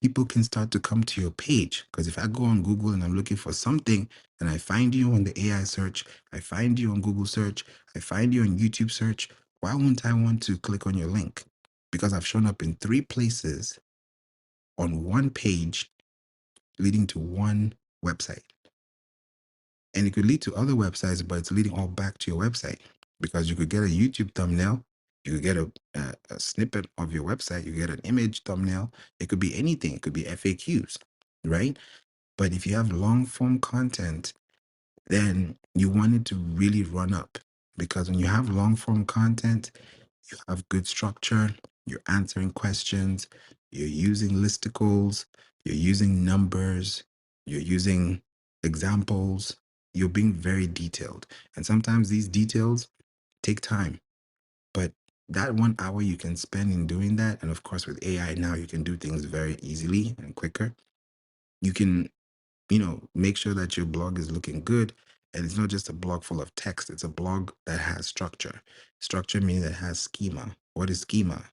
people can start to come to your page. Because if I go on Google and I'm looking for something and I find you on the AI search, I find you on Google search, I find you on YouTube search, why wouldn't I want to click on your link? Because I've shown up in 3 places on one page leading to one website. And it could lead to other websites, but it's leading all back to your website because you could get a YouTube thumbnail, you could get a snippet of your website, you get an image thumbnail. It could be anything. It could be FAQs, right? But if you have long form content, then you want it to really run up because when you have long form content, you have good structure, you're answering questions, you're using listicles, you're using numbers, you're using examples, you're being very detailed. And sometimes these details take time, but that 1 hour you can spend in doing that, and of course with AI now you can do things very easily and quicker. You can, make sure that your blog is looking good. And it's not just a blog full of text, it's a blog that has structure. Structure means it has schema. What is schema?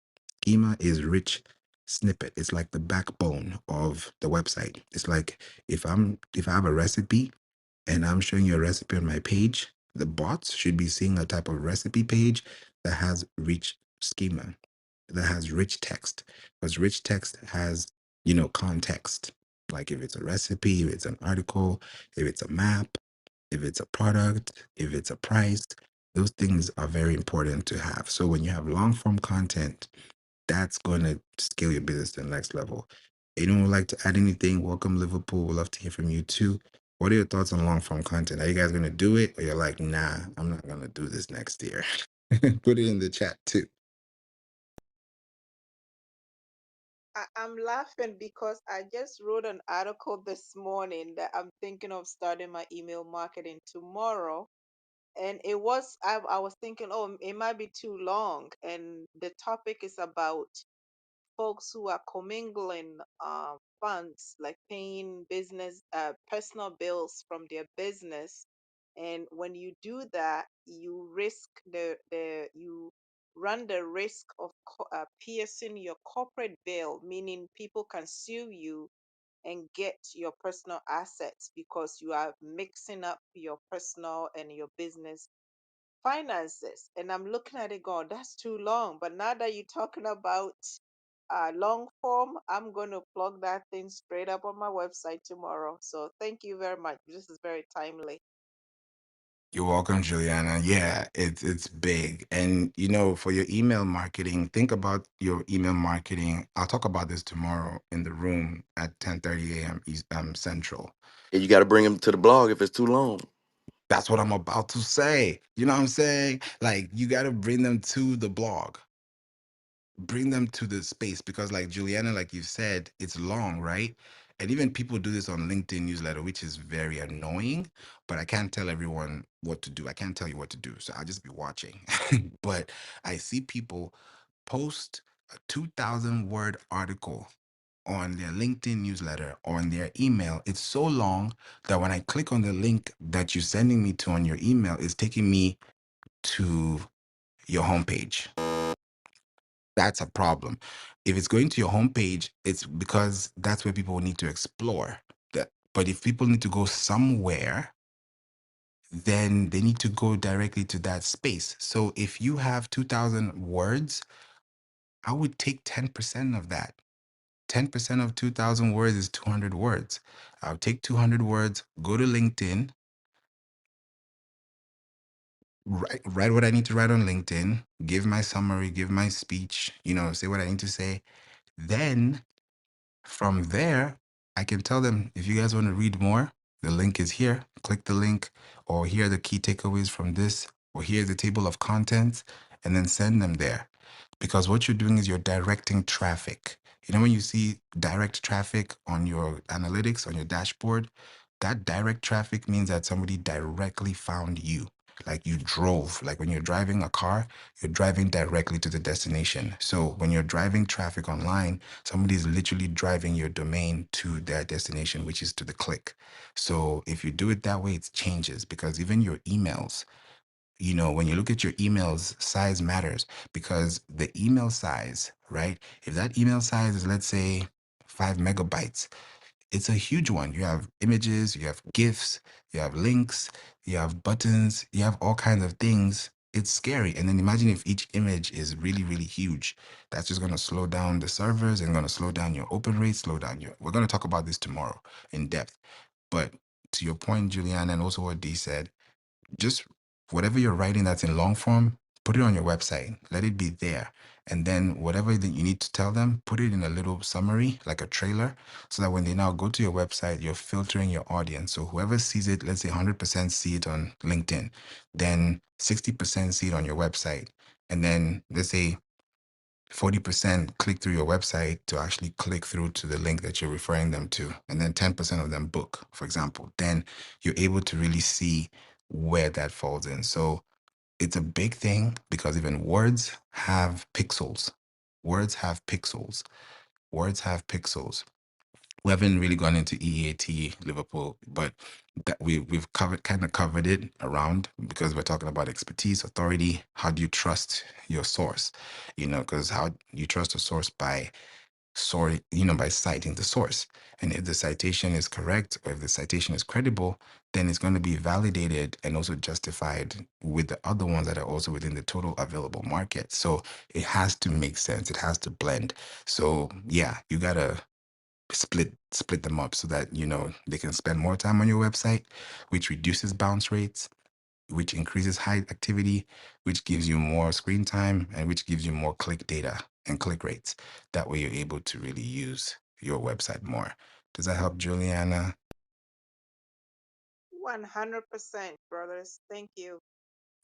Schema is rich snippet. It's like the backbone of the website. It's like if I have a recipe and I'm showing you a recipe on my page, the bots should be seeing a type of recipe page that has rich schema, that has rich text, because rich text has, context. Like if it's a recipe, if it's an article, if it's a map, if it's a product, if it's a price, those things are very important to have. So when you have long form content, that's going to scale your business to the next level. Anyone would like to add anything? Welcome, Liverpool. We'd love to hear from you too. What are your thoughts on long form content? Are you guys going to do it? Or you're like, nah, I'm not going to do this next year? Put it in the chat too. I'm laughing because I just wrote an article this morning that I'm thinking of starting my email marketing tomorrow. And I was thinking, oh, it might be too long. And the topic is about folks who are commingling funds, like paying personal bills from their business. And when you do that, you risk you run the risk of piercing your corporate veil, meaning people can sue you and get your personal assets because you are mixing up your personal and your business finances. And I'm looking at it going, that's too long. But now that you're talking about long form, I'm going to plug that thing straight up on my website tomorrow. So thank you very much. This is very timely. You're welcome, Juliana. Yeah, it's big. And for your email marketing, think about your email marketing. I'll talk about this tomorrow in the room at 10:30 a.m. Central. And you got to bring them to the blog if it's too long. That's what I'm about to say. You know what I'm saying? Like you got to bring them to the blog. Bring them to the space because like Juliana, like you said, it's long, right? And even people do this on LinkedIn newsletter, which is very annoying, but I can't tell everyone what to do. I can't tell you what to do. So I'll just be watching. But I see people post a 2,000 word article on their LinkedIn newsletter or on their email. It's so long that when I click on the link that you're sending me to on your email, it's taking me to your homepage. That's a problem. If it's going to your homepage, it's because that's where people need to explore. But if people need to go somewhere, then they need to go directly to that space. So if you have 2,000 words, I would take 10% of that. 10% of 2,000 words is 200 words. I'll take 200 words, go to LinkedIn, write what I need to write on LinkedIn, give my summary, give my speech, say what I need to say. Then from there, I can tell them if you guys want to read more, the link is here. Click the link, or here are the key takeaways from this, or here's the table of contents, and then send them there. Because what you're doing is you're directing traffic. When you see direct traffic on your analytics, on your dashboard, that direct traffic means that somebody directly found you. like you drove. Like when you're driving a car, you're driving directly to the destination. So when you're driving traffic online, somebody is literally driving your domain to their destination, which is to the click. So if you do it that way, it changes because even your emails, when you look at your emails, size matters because the email size, right? If that email size is, let's say, 5 megabytes, it's a huge one. You have images, you have GIFs, you have links, you have buttons, you have all kinds of things. It's scary. And then imagine if each image is really, really huge. That's just going to slow down the servers and going to slow down your open rate, slow down your. We're going to talk about this tomorrow in depth. But to your point, Juliana, and also what Dee said, just whatever you're writing that's in long form, put it on your website. Let it be there. And then whatever that you need to tell them, put it in a little summary, like a trailer, so that when they now go to your website, you're filtering your audience. So whoever sees it, let's say 100% see it on LinkedIn, then 60% see it on your website. And then let's say 40% click through your website to actually click through to the link that you're referring them to. And then 10% of them book, for example. Then you're able to really see where that falls in. So it's a big thing because even words have pixels. Words have pixels. Words have pixels. We haven't really gone into EAT Liverpool, but that we've covered it around because we're talking about expertise, authority. How do you trust your source? Because how you trust a source by by citing the source. And if the citation is correct or if the citation is credible, then it's going to be validated and also justified with the other ones that are also within the total available market. So it has to make sense. It has to blend. So yeah, you gotta split them up so that they can spend more time on your website, which reduces bounce rates, which increases high activity, which gives you more screen time, and which gives you more click data and click rates. That way, you're able to really use your website more. Does that help, Juliana? 100%, brothers. Thank you.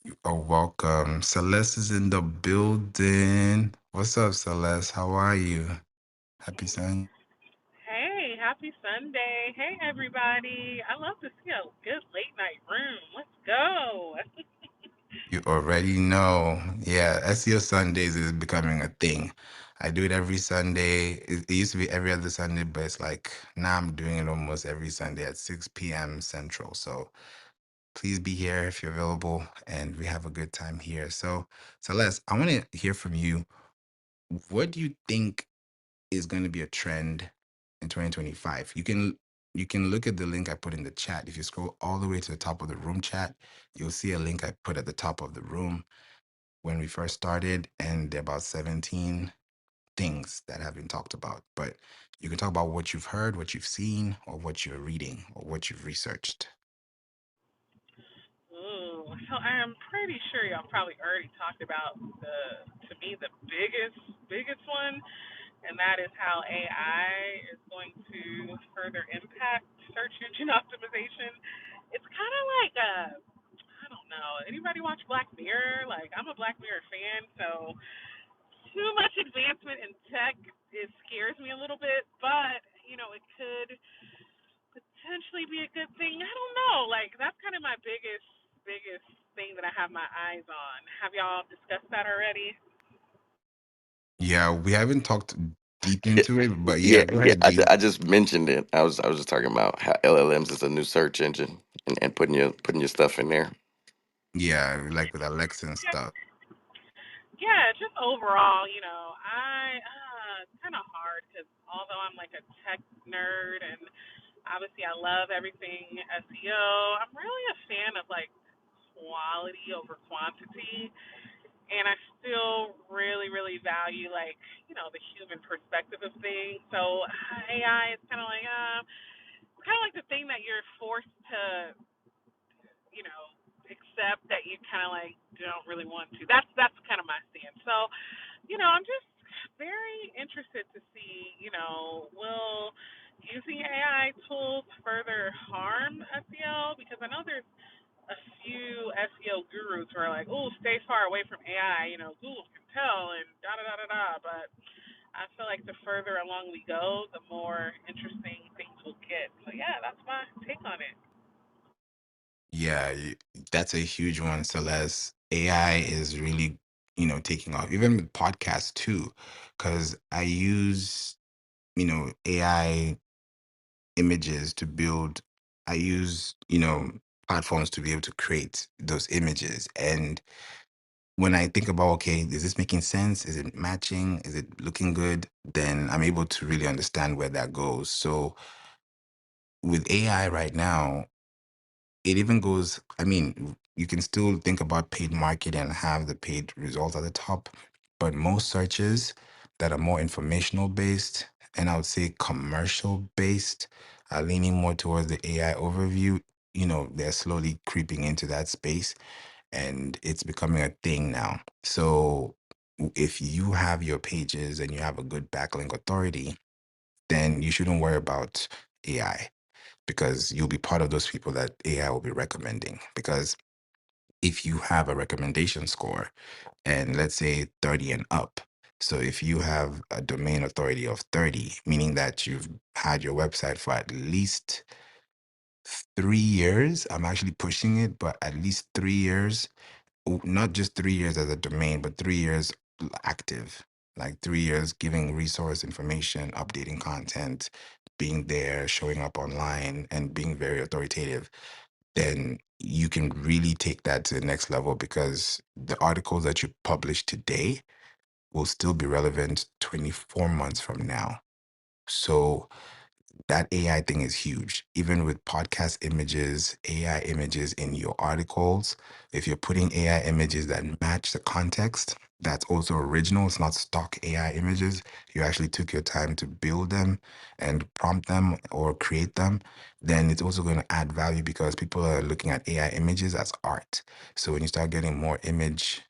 You are welcome. Celeste is in the building. What's up, Celeste? How are you? Happy Sunday. Hey, happy Sunday. Hey, everybody. I love to see a good late night room. Let's go. You already know. Yeah, SEO Sundays is becoming a thing. I do it every Sunday. It used to be every other Sunday, but it's like now I'm doing it almost every Sunday at 6 p.m. Central. So please be here if you're available and we have a good time here. So, Celeste, I want to hear from you. What do you think is going to be a trend in 2025? You can look at the link I put in the chat. If you scroll all the way to the top of the room chat, you'll see a link I put at the top of the room when we first started, and there are about 17 things that have been talked about. But you can talk about what you've heard, what you've seen, or what you're reading, or what you've researched. Ooh, so I'm pretty sure y'all probably already talked about to me, the biggest one, and that is how AI is going to further impact search engine optimization. It's kind of like I don't know. Anybody watch Black Mirror? Like, I'm a Black Mirror fan, so too much advancement in tech, it scares me a little bit, but it could potentially be a good thing. I don't know. Like, that's kind of my biggest thing that I have my eyes on. Have y'all discussed that already? Yeah, we haven't talked deep Yeah, into it, but yeah, yeah, go yeah. ahead, D. I just mentioned it. I was just talking about how LLMs is a new search engine and putting your stuff in there. Yeah, like with Alexa and Yeah, stuff. yeah. Just overall, it's kind of hard because although I'm like a tech nerd and obviously I love everything SEO, I'm really a fan of like quality over quantity. And I still really, really value like, the human perspective of things. So AI is kind of like the thing that you're forced to, you know, accept that you kind of like don't really want to. That's kind of my stance. So, I'm just very interested to see, will using AI tools further harm SEO? Because I know there's a few SEO gurus who are like, oh, stay far away from AI. Google can tell and da da da da da. But I feel like the further along we go, the more interesting things will get. So yeah, that's my take on it. Yeah, that's a huge one, Celeste. AI is really, taking off, even with podcasts too, because I use, AI images to build, I use, platforms to be able to create those images. And when I think about, okay, is this making sense? Is it matching? Is it looking good? Then I'm able to really understand where that goes. So with AI right now, it even goes, I mean, you can still think about paid marketing and have the paid results at the top, but most searches that are more informational based and I would say commercial based are leaning more towards the AI overview. They're slowly creeping into that space and it's becoming a thing now. So if you have your pages and you have a good backlink authority, then you shouldn't worry about AI because you'll be part of those people that AI will be recommending. Because if you have a recommendation score and let's say 30 and up, so if you have a domain authority of 30, meaning that you've had your website for at least 3 years, I'm actually pushing it, but at least 3 years, not just 3 years as a domain, but 3 years active, like 3 years giving resource information, updating content, being there, showing up online, and being very authoritative, then you can really take that to the next level because the articles that you publish today will still be relevant 24 months from now. So that AI thing is huge. Even with podcast images, AI images in your articles, if you're putting AI images that match the context, that's also original. It's not stock AI images. You actually took your time to build them and prompt them or create them. Then it's also going to add value because people are looking at AI images as art. So when you start getting more image,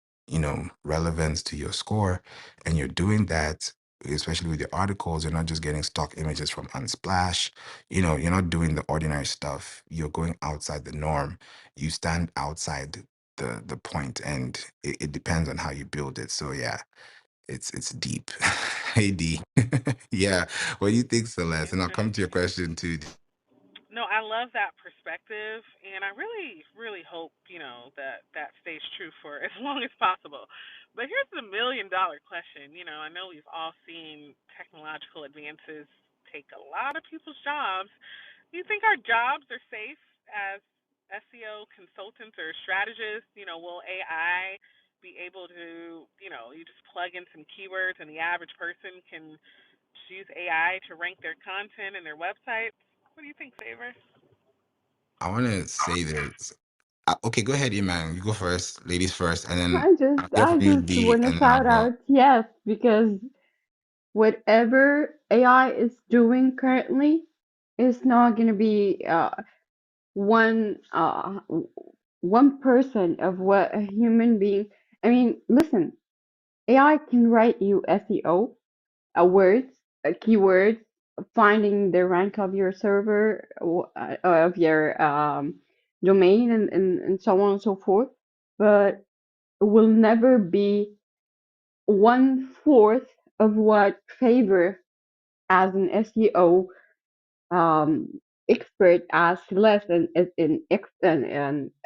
relevance to your score, and you're doing that especially with your articles, you're not just getting stock images from Unsplash. You're not doing the ordinary stuff. You're going outside the norm. You stand outside the point, and it depends on how you build it. So yeah, it's deep. Hey D. Yeah. What do you think, Celeste? And I'll come to your Interesting. question too. No, I love that perspective, and I really, really hope that that stays true for as long as possible. But here's the $1 million question. I know we've all seen technological advances take a lot of people's jobs. Do you think our jobs are safe as SEO consultants or strategists? Will AI be able to, you just plug in some keywords and the average person can just use AI to rank their content and their websites? What do you think, Favor? I want to say this. Okay, go ahead, Iman. You go first, ladies first, and then I I'll just hear I from you, just D, want to and then I'll shout go. out yes, because whatever AI is doing currently is not going to be one 1% of what a human being. I mean, listen, AI can write you SEO, words, keywords, finding the rank of your server, of your domain, and so on and so forth, but it will never be 1/4 of what Favor as an SEO um, expert, as Celeste, an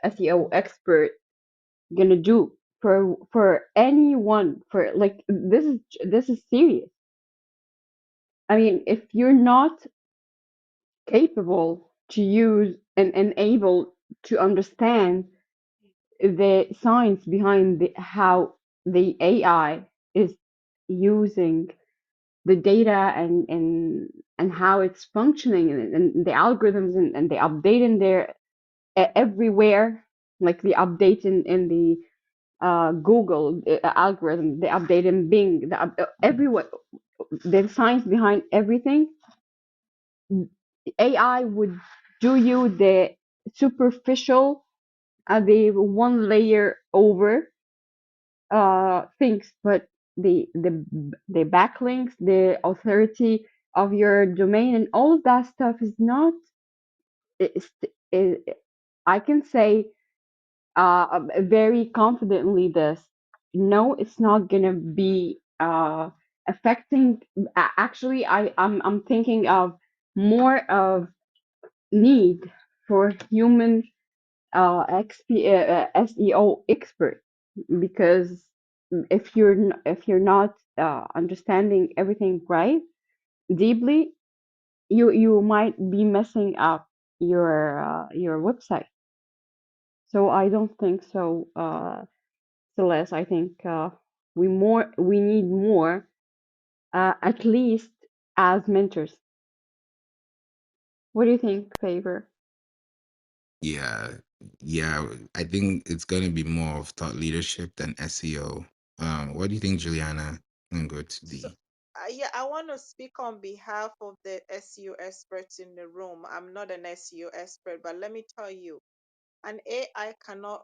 SEO expert, gonna do for anyone. For like, this is serious. I mean, if you're not capable to use and able to understand the science behind how the AI is using the data, and how it's functioning, and the algorithms, and the updating there, everywhere, like the update in the Google algorithm, the update in Bing, everywhere, the science behind everything. AI would do you the superficial, the one layer over things, but the backlinks, the authority of your domain, and all of that stuff is not. Is, is, I can say very confidently this. No, it's not gonna be affecting. Actually, I'm thinking of more of need for human SEO expert, because if you're not understanding everything right deeply, you might be messing up your website. So I don't think so, Celeste. I think we need more, at least as mentors. What do you think, Favor? Yeah, yeah. I think it's going to be more of thought leadership than SEO. What do you think, Juliana? I'm go to So, D. yeah, I want to speak on behalf of the SEO experts in the room. I'm not an SEO expert, but let me tell you, an AI cannot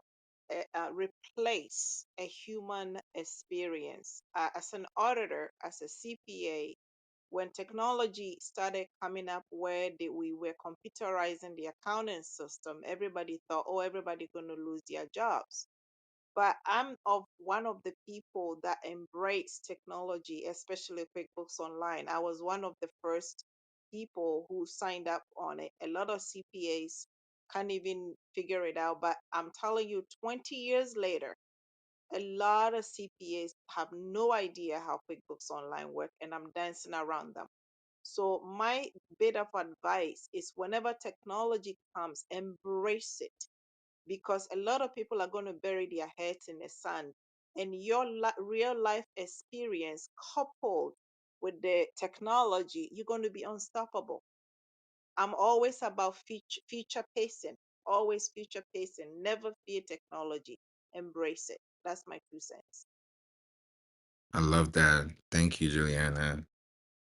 replace a human experience. As an auditor, as a CPA, when technology started coming up where we were computerizing the accounting system, everybody thought, oh, everybody's going to lose their jobs. But I'm of one of the people that embrace technology, especially QuickBooks Online. I was one of the first people who signed up on it. A lot of CPAs can't even figure it out. But I'm telling you, 20 years later, a lot of CPAs have no idea how QuickBooks Online work, and I'm dancing around them. So my bit of advice is whenever technology comes, embrace it, because a lot of people are going to bury their heads in the sand, and your real life experience coupled with the technology, you're going to be unstoppable. I'm always about future pacing, always future pacing, never fear technology, embrace it. That's my 2 cents. I love that. Thank you, Juliana.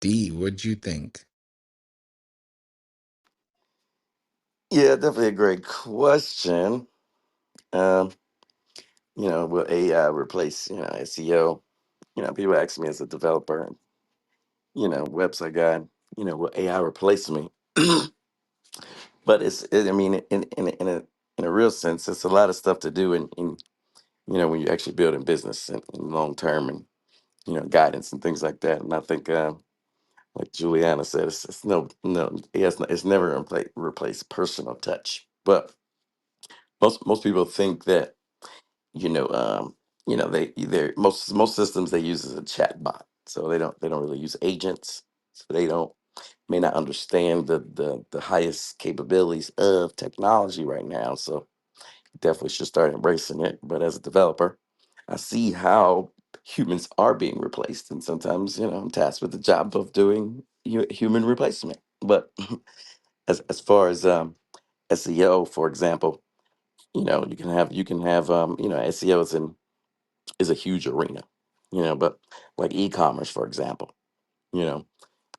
D, what do you think? Yeah, definitely a great question. Um, will AI replace, SEO? People ask me as a developer and, website guy, will AI replace me? But I mean, in a real sense, it's a lot of stuff to do when you're actually building business and long term and, guidance and things like that. And I think, like Juliana said, it's no, it's never replace personal touch. But most people think that you know, they most systems they use as a chat bot, so they don't really use agents, so they don't may not understand the highest capabilities of technology right now. So definitely should start embracing it. But as a developer, I see how humans are being replaced, and sometimes I'm tasked with the job of doing human replacement. But as far as SEO, for example, you can have SEO is a huge arena, but like e-commerce, for example, you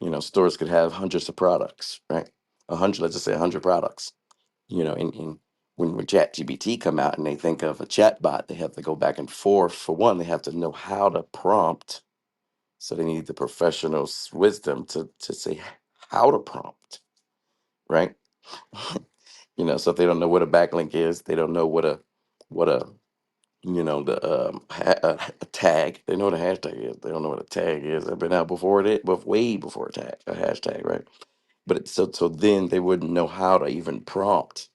know, stores could have hundreds of products, right? Let's just say 100 products, and when ChatGPT come out and they think of a chat bot, they have to go back and forth. For one, they have to know how to prompt. So they need the professional's wisdom to say how to prompt, right? So if they don't know what a backlink is, they don't know what a the a tag. They know what a hashtag is. They don't know what a tag is. I've been out before it, but way before a hashtag, right? But so then they wouldn't know how to even prompt.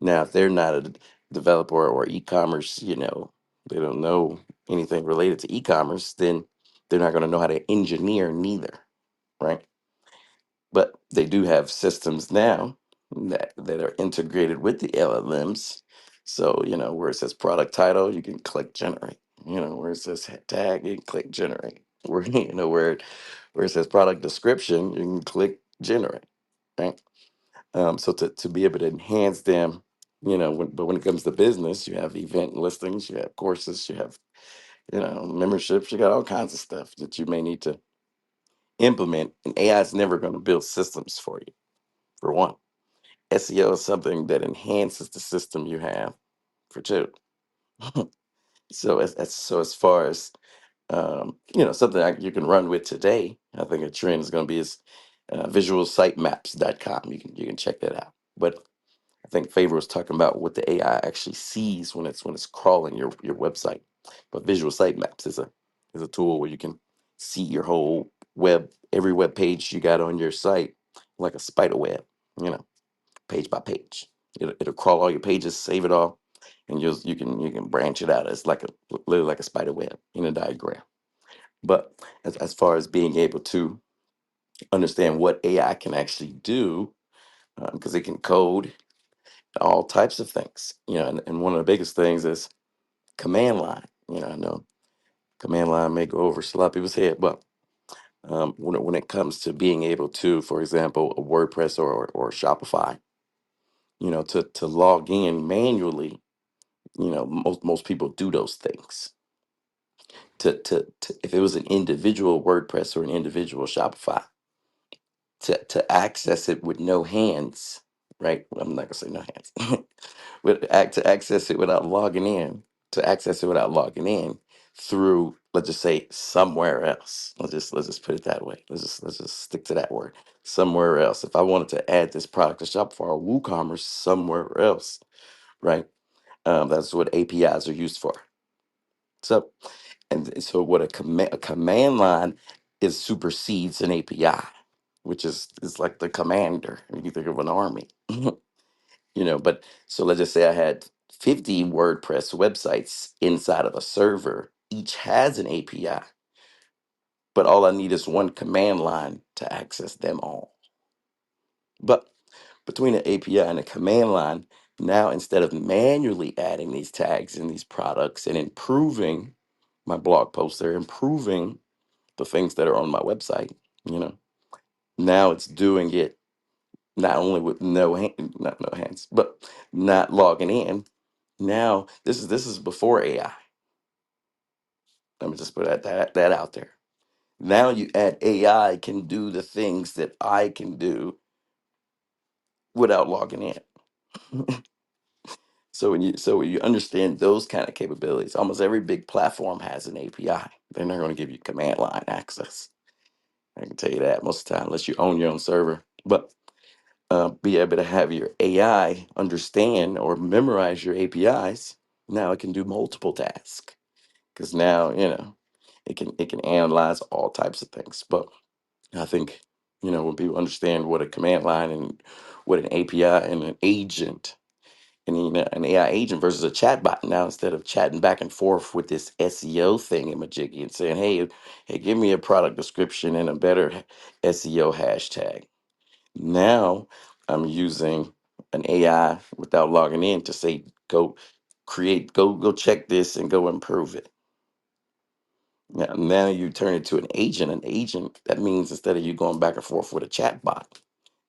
Now, if they're not a developer or e-commerce, they don't know anything related to e-commerce, then they're not going to know how to engineer neither, right? But they do have systems now that are integrated with the LLMs. So, where it says product title, you can click generate. Where it says tag, you can click generate. Where where it says product description, you can click generate. Right. So to be able to enhance them, but when it comes to business, you have event listings, you have courses, you have memberships, you got all kinds of stuff that you may need to implement. And AI is never going to build systems for you. For one, SEO is something that enhances the system you have. For two, so as far as something you can run with today, I think a trend is going to be is visualsitemaps.com. You can check that out. But I think Favor was talking about what the AI actually sees when it's crawling your website. But visual sitemaps is a tool where you can see your whole every web page you got on your site like a spider web, you know, page by page. It'll crawl all your pages, save it all, and you can branch it out. It's like a literally like a spider web in a diagram. But as far as being able to understand what AI can actually do, because it can code all types of things, and one of the biggest things is command line. I know command line may go over a lot of people's head, but when it comes to being able to, for example, a WordPress or Shopify, to log in manually, most people do those things. To if it was an individual WordPress or an individual Shopify, to access it with no hands, right? I'm not gonna say no hands. To access it without logging in, through, let's just say, somewhere else. Let's just put it that way. Let's just stick to that word. Somewhere else. If I wanted to add this product to Shopify or WooCommerce somewhere else, right? That's what APIs are used for. So, and so what a command line is supersedes an API, which is like the commander. You can think of an army. But so let's just say I had 50 WordPress websites inside of a server. Each has an API, but all I need is one command line to access them all. But between an API and a command line, now instead of manually adding these tags and these products and improving my blog posts, they're improving the things that are on my website. You know, now it's doing it not only with not no hands, but not logging in. Now this is before AI. Let me just put that out there. Now you add AI can do the things that I can do without logging in. So when you understand those kind of capabilities, almost every big platform has an API. They're not going to give you command line access. I can tell you that most of the time, unless you own your own server. But be able to have your AI understand or memorize your APIs. Now it can do multiple tasks because now it can analyze all types of things. But I think when people understand what a command line and what an API and an agent and an AI agent versus a chatbot. Now instead of chatting back and forth with this SEO thing in Majiggy and saying, hey, give me a product description and a better SEO hashtag. Now I'm using an AI without logging in to say, go check this and go improve it. Now you turn it to an agent. An agent, that means instead of you going back and forth with a chat bot,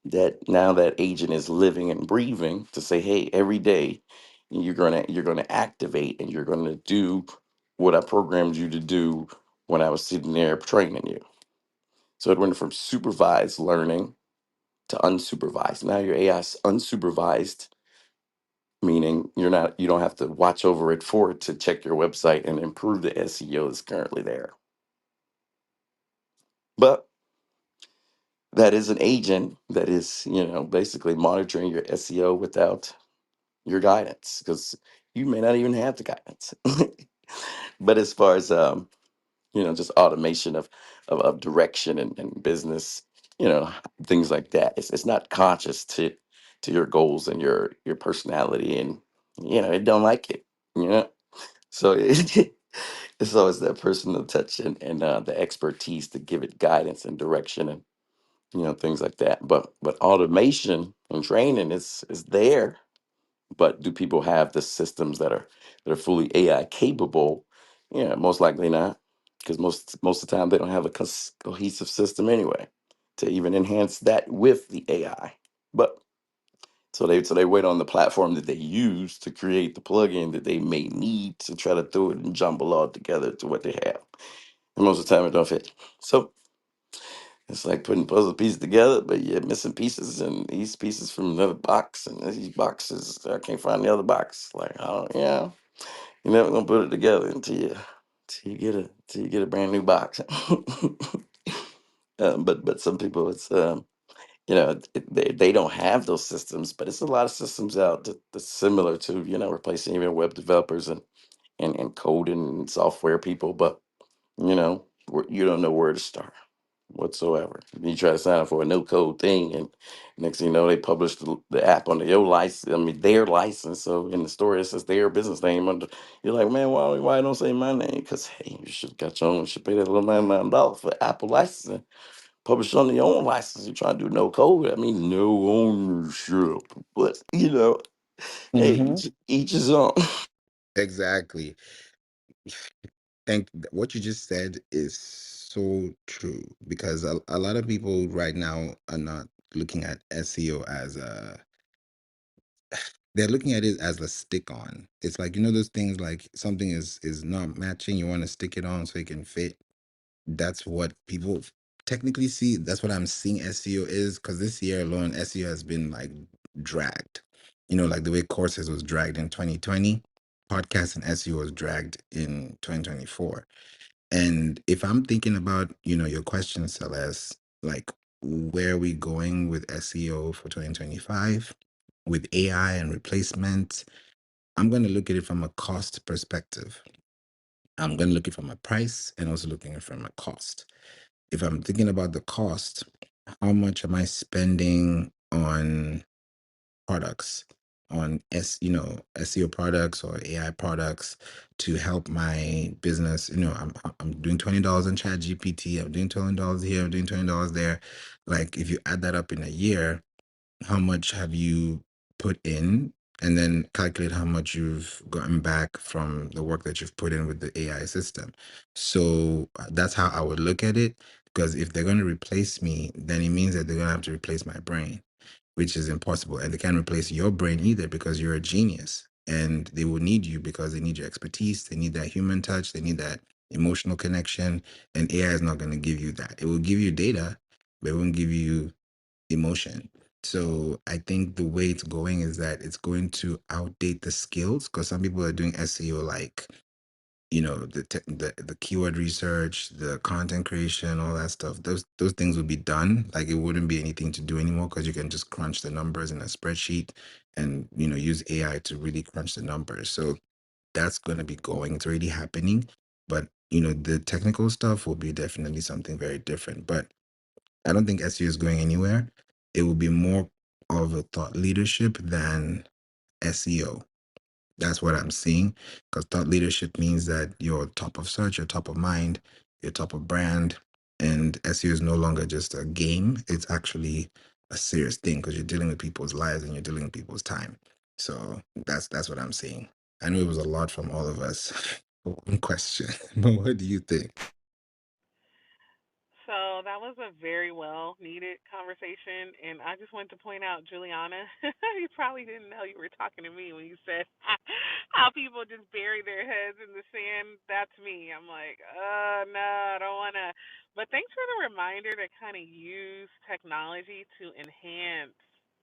that now that agent is living and breathing to say, hey, every day you're gonna activate and you're gonna do what I programmed you to do when I was sitting there training you. So it went from supervised learning to unsupervised. Now your AI is unsupervised, meaning you don't have to watch over it for it to check your website and improve the SEO that's currently there. But that is an agent that is, basically monitoring your SEO without your guidance because you may not even have the guidance. But as far as just automation of direction and business, things like that, it's not conscious to your goals and your personality, and it don't like it. You know, so it's always that personal touch and the expertise to give it guidance and direction and things like that. But automation and training is there, but do people have the systems that are fully AI capable? Yeah, most likely not, because most of the time they don't have a cohesive system anyway to even enhance that with the AI. But so they wait on the platform that they use to create the plugin that they may need to try to throw it and jumble all together to what they have. And most of the time it don't fit. So it's like putting puzzle pieces together, but you're missing pieces, and these pieces from another box, and these boxes I can't find the other box. Like, oh yeah, you're never gonna put it together until you get a brand new box. But some people, it's they don't have those systems, but it's a lot of systems out that's similar to replacing even web developers and coding and software people, but you don't know where to start. whatsoever. You try to sign up for a no code thing, and next thing you know, they publish the app under your license. I mean, their license. So in the store, it says their business name under. You're like, man, why don't say my name? Because hey, you should have got your own. You should pay that little $99 for Apple licensing. Publish under your own license. You try to do no code. I mean, no ownership. But hey, Hmm. each his own. Exactly. And what you just said is so true because a lot of people right now are not looking at SEO as a, they're looking at it as a stick on. It's like, you know, those things like something is not matching, you want to stick it on so it can fit. That's what people technically see. That's what I'm seeing SEO is, because this year alone, SEO has been like dragged. You know, like the way courses was dragged in 2020, podcast and SEO was dragged in 2024. And if I'm thinking about, you know, your question, Celeste, like where are we going with SEO for 2025 with AI and replacement? I'm going to look at it from a cost perspective. I'm going to look at it from a price and also looking at it from a cost. If I'm thinking about the cost, how much am I spending on products, on SEO products or AI products to help my business? You know, I'm doing $20 on Chat GPT. I'm doing $20 here. I'm doing $20 there. Like if you add that up in a year, how much have you put in, and then calculate how much you've gotten back from the work that you've put in with the AI system. So that's how I would look at it. Because if they're going to replace me, then it means that they're going to have to replace my brain, which is impossible. And they can't replace your brain either because you're a genius. And they will need you because they need your expertise. They need that human touch. They need that emotional connection. And AI is not going to give you that. It will give you data, but it won't give you emotion. So I think the way it's going is that it's going to outdate the skills, because some people are doing SEO like, you know, the keyword research, the content creation, all that stuff. Those things would be done. Like it wouldn't be anything to do anymore because you can just crunch the numbers in a spreadsheet and, you know, use AI to really crunch the numbers. So that's going to be going. It's already happening. But, you know, the technical stuff will be definitely something very different. But I don't think SEO is going anywhere. It will be more of a thought leadership than SEO. That's what I'm seeing. Because thought leadership means that you're top of search, you're top of mind, you're top of brand. And SEO is no longer just a game. It's actually a serious thing because you're dealing with people's lives and you're dealing with people's time. So that's what I'm seeing. I know it was a lot from all of us for one question, but what do you think? So that was a very well needed conversation. And I just wanted to point out, Juliana, you probably didn't know you were talking to me when you said how people just bury their heads in the sand. That's me. I'm like, no, I don't want to. But thanks for the reminder to kind of use technology to enhance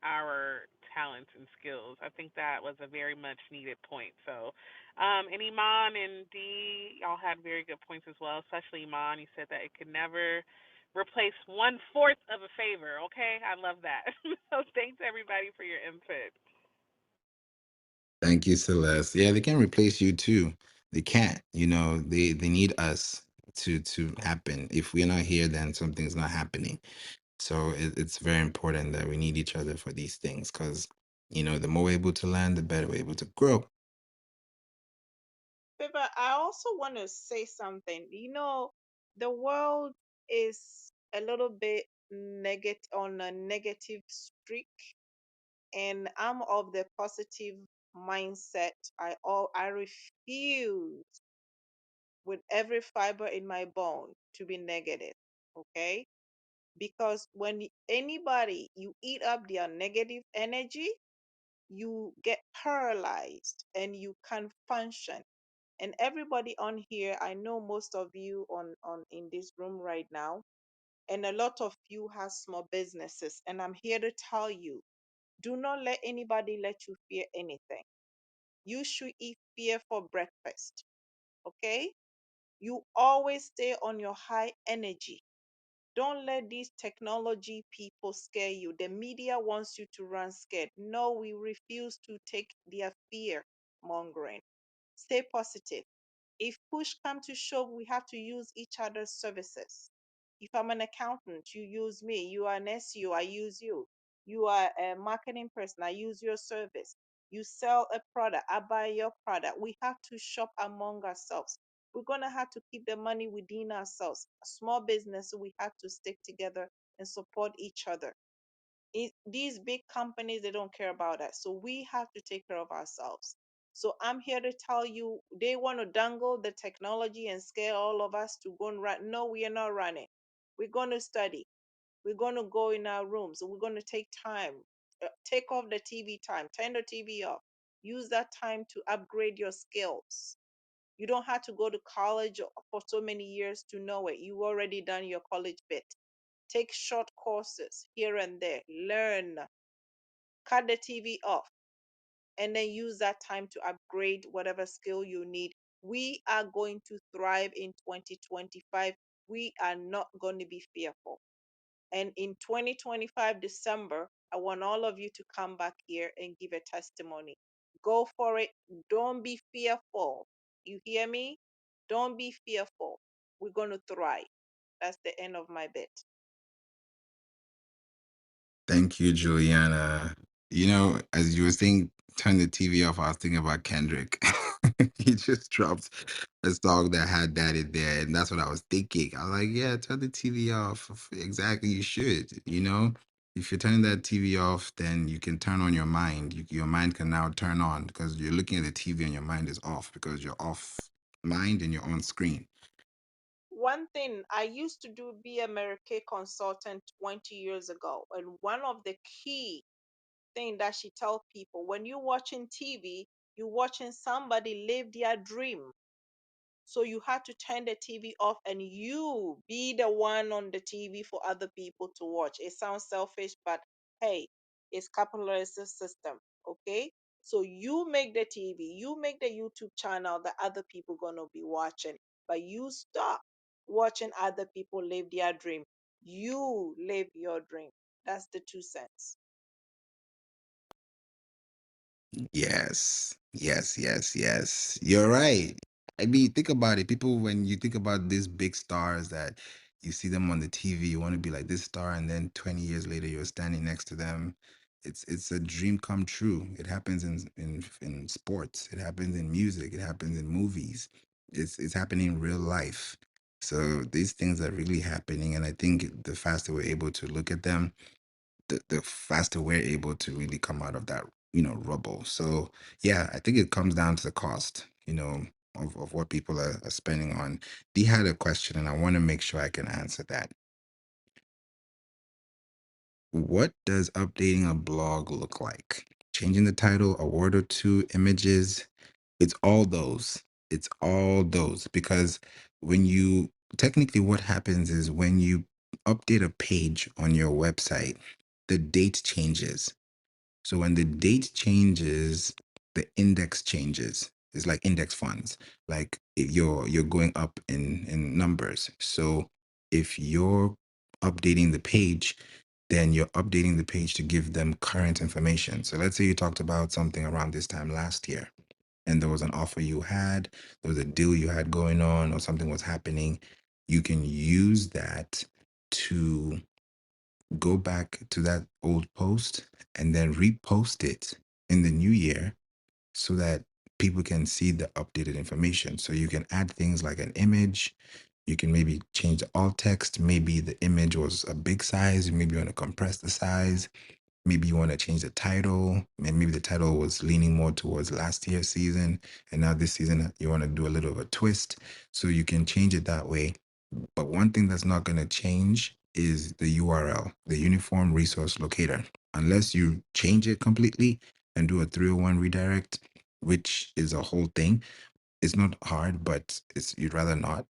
our talents and skills. I think that was a very much needed point. So, and Iman and D, y'all had very good points as well, especially Iman. You said that it could never replace 1/4 of a favor. Okay, I love that. So thanks everybody for your input. Thank you, Celeste. Yeah, they can replace you too. They can't. You know, they need us to happen. If we're not here, then something's not happening. So it's very important that we need each other for these things, because you know, the more we're able to learn, the better we're able to grow. But I also want to say something. You know, the world is a little bit on a negative streak, and I'm of the positive mindset. I refuse with every fiber in my bone to be negative. Okay, because when anybody you eat up their negative energy, you get paralyzed and you can't function. And everybody on here, I know most of you on in this room right now, and a lot of you have small businesses, and I'm here to tell you, do not let anybody let you fear anything. You should eat fear for breakfast. Okay, you always stay on your high energy. Don't let these technology people scare you. The media wants you to run scared. No, we refuse to take their fear mongering. Stay positive. If push come to shove, we have to use each other's services. If I'm an accountant, you use me. You are an SEO, I use you. You are a marketing person, I use your service. You sell a product, I buy your product. We have to shop among ourselves. We're going to have to keep the money within ourselves. A small business, we have to stick together and support each other. These big companies, they don't care about that. So we have to take care of ourselves. So I'm here to tell you, they want to dangle the technology and scare all of us to go and run. No, we are not running. We're going to study. We're going to go in our rooms. We're going to take time. Take off the TV time. Turn the TV off. Use that time to upgrade your skills. You don't have to go to college for so many years to know it. You already done your college bit. Take short courses here and there. Learn. Cut the TV off and then use that time to upgrade whatever skill you need. We are going to thrive in 2025. We are not going to be fearful. And in 2025, December, I want all of you to come back here and give a testimony. Go for it. Don't be fearful. You hear me? Don't be fearful. We're going to thrive. That's the end of my bit. Thank you, Juliana. You know, as you were saying, turn the TV off, I was thinking about Kendrick. He just dropped a song that had that in there, and that's what I was thinking. I was like, yeah, turn the TV off. Exactly, you should. You know, if you're turning that TV off, then you can turn on your mind. Your mind can now turn on because you're looking at the TV and your mind is off because you're off mind and you're on screen. One thing I used to do, be a Mary Kay consultant 20 years ago, and one of the key thing that she tell people, when you're watching TV, you're watching somebody live their dream. So you have to turn the TV off and you be the one on the TV for other people to watch. It sounds selfish, but hey, it's capitalist system, okay? So you make the TV, you make the YouTube channel that other people gonna be watching, but you stop watching other people live their dream. You live your dream. That's the 2 cents. Yes, yes, yes, yes. You're right. I mean, think about it. People, when you think about these big stars that you see them on the TV, you want to be like this star, and then 20 years later, you're standing next to them. It's a dream come true. It happens in sports. It happens in music. It happens in movies. It's happening in real life. So these things are really happening, and I think the faster we're able to look at them, the faster we're able to really come out of that, rubble. So yeah, I think it comes down to the cost, of what people are spending on. Dee had a question and I want to make sure I can answer that. What does updating a blog look like? Changing the title, a word or two, images? It's all those. It's all those because when you technically what happens is when you update a page on your website, the date changes. So when the date changes, the index changes. It's like index funds. Like you're going up in numbers. So if you're updating the page, then you're updating the page to give them current information. So let's say you talked about something around this time last year, and there was an offer you had, there was a deal you had going on, or something was happening. You can use that to go back to that old post and then repost it in the new year so that people can see the updated information. So you can add things like an image. You can maybe change the alt text. Maybe the image was a big size. Maybe you want to compress the size. Maybe you want to change the title. And maybe the title was leaning more towards last year's season. And now this season, you want to do a little of a twist. So you can change it that way. But one thing that's not going to change is the URL, the Uniform Resource Locator. Unless you change it completely and do a 301 redirect, which is a whole thing. It's not hard, but you'd rather not.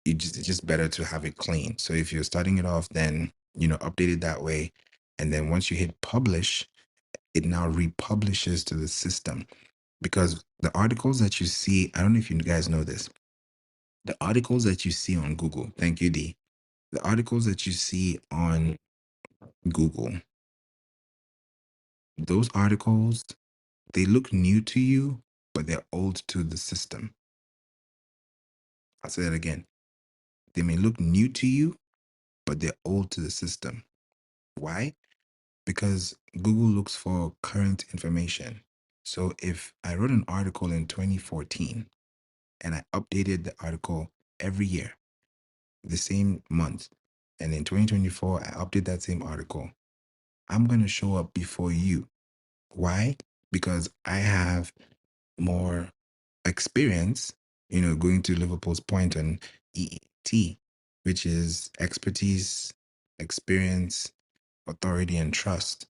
It's just better to have it clean. So if you're starting it off, then update it that way. And then once you hit publish, it now republishes to the system. Because the articles that you see, I don't know if you guys know this, the articles that you see on Google, thank you, D. The articles that you see on Google, those articles, they look new to you, but they're old to the system. I'll say that again. They may look new to you, but they're old to the system. Why? Because Google looks for current information. So if I wrote an article in 2014 and I updated the article every year, the same month, and in 2024 I update that same article, I'm going to show up before you. Why? Because I have more experience, going to Liverpool's point on EET, which is expertise, experience, authority, and trust.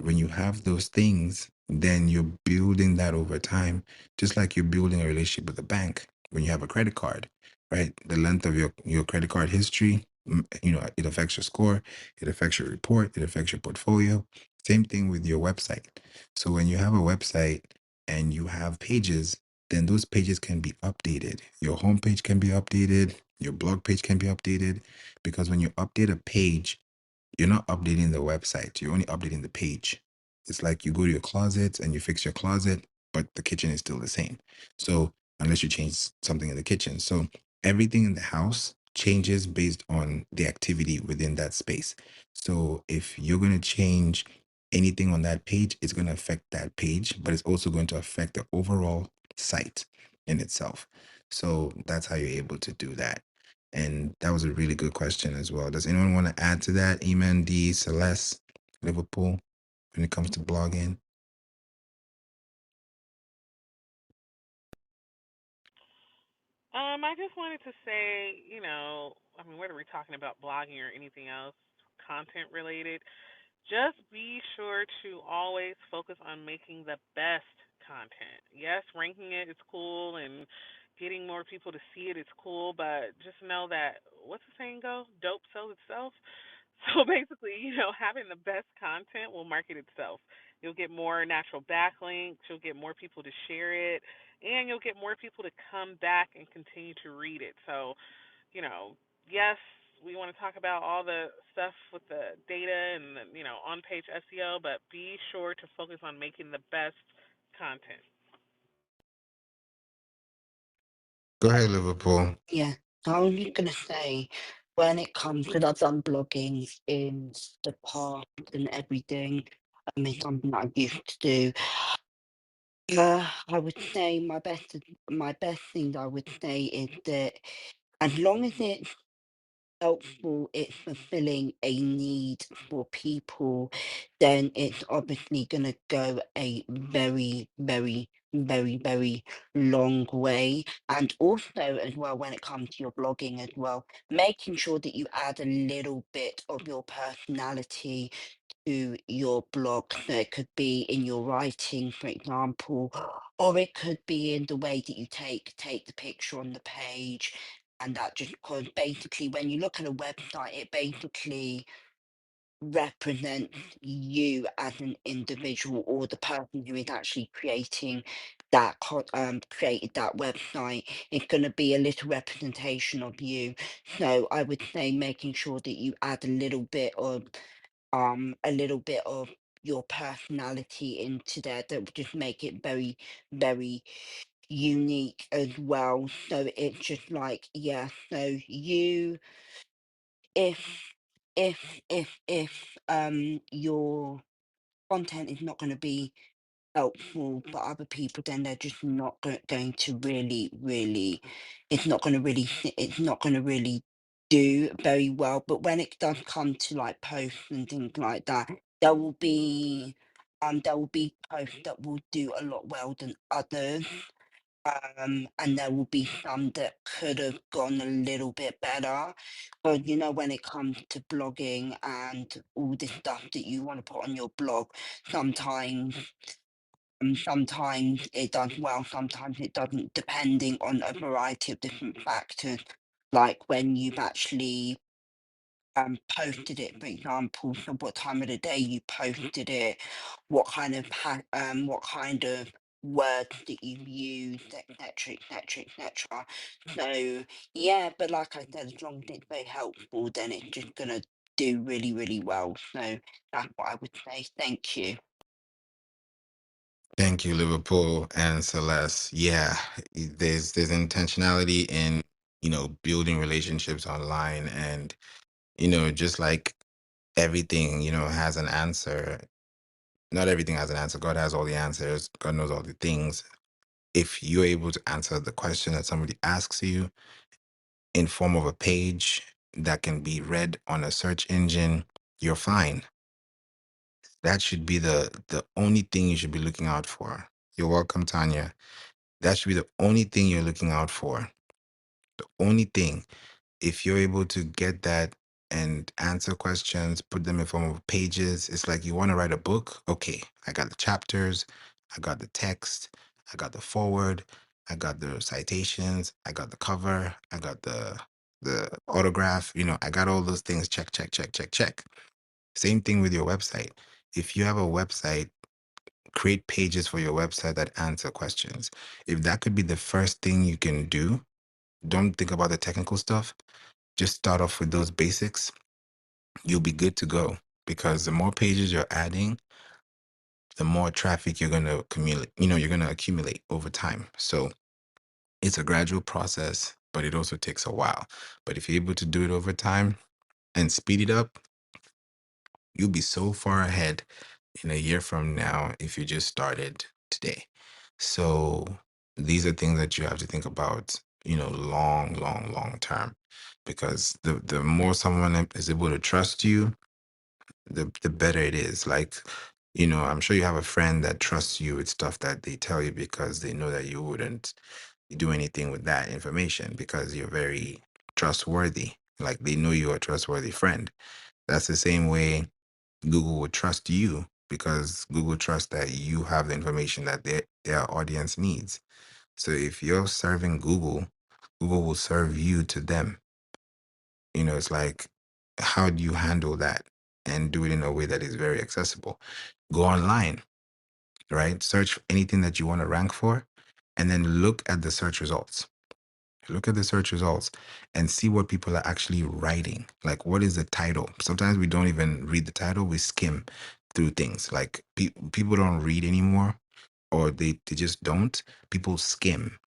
When you have those things, then you're building that over time, just like you're building a relationship with a bank. When you have a credit card, right? The length of your credit card history, it affects your score, it affects your report, it affects your portfolio. Same thing with your website. So when you have a website and you have pages, then those pages can be updated. Your homepage can be updated, your blog page can be updated, because when you update a page, you're not updating the website, you're only updating the page. It's like you go to your closet and you fix your closet, but the kitchen is still the same. So, unless you change something in the kitchen. So, everything in the house changes based on the activity within that space. So, if you're going to change anything on that page, it's going to affect that page, but it's also going to affect the overall site in itself. So, that's how you're able to do that. And that was a really good question as well. Does anyone want to add to that? Eman, D, Celeste, Liverpool, when it comes to blogging? I just wanted to say, I mean, whether we're talking about blogging or anything else, content related, just be sure to always focus on making the best content. Yes, ranking it is cool and getting more people to see it is cool, but just know that what's the saying go? Dope sells itself. So basically, having the best content will market itself. You'll get more natural backlinks, you'll get more people to share it, and you'll get more people to come back and continue to read it. So, yes, we want to talk about all the stuff with the data and the, on page SEO, but be sure to focus on making the best content. Go ahead, Liverpool. Yeah, I was just gonna say, when it comes, because I've done blogging in the past and everything, it's something that I used to do. I would say my best thing I would say is that as long as it's helpful, it's fulfilling a need for people, then it's obviously going to go a very, very, very, very long way. And also, as well, when it comes to your blogging as well, making sure that you add a little bit of your personality to your blog. So it could be in your writing, for example, or it could be in the way that you take the picture on the page. And that just because basically when you look at a website, it basically represents you as an individual or the person who is actually created that website. It's going to be a little representation of you. So I would say making sure that you add a little bit of your personality into there that would just make it very, very unique as well. So it's just like, yeah, so you if your content is not going to be helpful for other people, then they're just not going to really, it's not going to really do very well. But when it does come to like posts and things like that, there will be posts that will do a lot well than others. And there will be some that could have gone a little bit better. But when it comes to blogging and all this stuff that you want to put on your blog, sometimes sometimes it does well, sometimes it doesn't, depending on a variety of different factors, like when you've actually posted it, for example, so what time of the day you posted it, what kind of words that you've used, etc., etc., etc. So yeah, but like I said, as long as it's very helpful, then it's just gonna do really, really well. So that's what I would say. Thank you. Thank you, Liverpool and Celeste. Yeah, there's intentionality in building relationships online, and Just like everything, has an answer. Not everything has an answer. God has all the answers. God knows all the things. If you're able to answer the question that somebody asks you in form of a page that can be read on a search engine, you're fine. That should be the only thing you should be looking out for. You're welcome, Tanya. That should be the only thing you're looking out for. The only thing. If you're able to get that and answer questions, put them in form of pages, it's like you want to write a book. Okay, I got the chapters, I got the text, I got the forward, I got the citations, I got the cover, I got the autograph. I got all those things. Check, check, check, check, check. Same thing with your website. If you have a website, create pages for your website that answer questions. If that could be the first thing you can do, don't think about the technical stuff. Just start off with those basics. You'll be good to go, because the more pages you're adding, the more traffic you're going to accumulate, over time. So it's a gradual process, but it also takes a while. But if you're able to do it over time and speed it up, you'll be so far ahead in a year from now if you just started today. So these are things that you have to think about, long, long, long term, because the more someone is able to trust you, the better it is. Like, I'm sure you have a friend that trusts you with stuff that they tell you because they know that you wouldn't do anything with that information because you're very trustworthy. Like, they know you're a trustworthy friend. That's the same way Google would trust you, because Google trusts that you have the information that their audience needs. So if you're serving Google, Google will serve you to them. It's like, how do you handle that and do it in a way that is very accessible? Go online, right? Search anything that you want to rank for, and then look at the search results. Look at the search results and see what people are actually writing. Like, what is the title? Sometimes we don't even read the title, we skim through things. Like, people don't read anymore, or they just don't. People skim.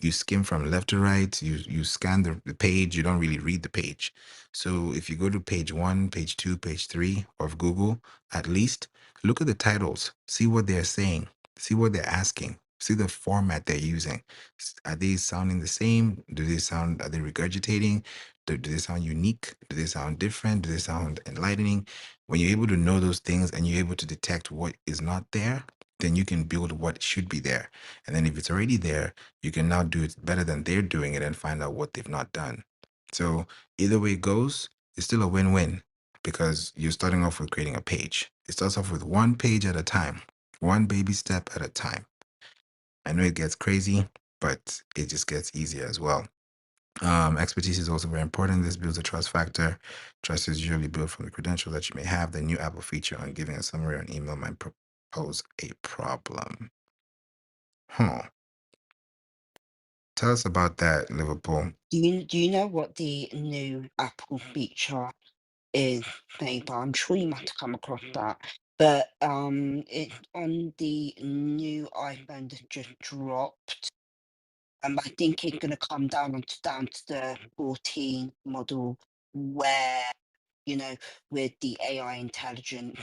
You skim from left to right. You scan the page. You don't really read the page. So if you go to page 1, page 2, page 3 of Google, at least look at the titles, see what they're saying, see what they're asking, see the format they're using. Are they sounding the same? Are they regurgitating? Do they sound unique? Do they sound different? Do they sound enlightening? When you're able to know those things and you're able to detect what is not there, then you can build what should be there. And then if it's already there, you can now do it better than they're doing it and find out what they've not done. So either way it goes, it's still a win-win, because you're starting off with creating a page. It starts off with one page at a time, one baby step at a time. I know it gets crazy, but it just gets easier as well. Expertise is also very important. This builds a trust factor. Trust is usually built from the credentials that you may have. The new Apple feature on giving a summary on email might pose a problem. Huh. Tell us about that, Liverpool. Do you know what the new Apple feature is, Favour? I'm sure you must have come across that. But it's on the new iPhone that just dropped. I think it's going to come down to the 14 model, where, with the AI intelligence,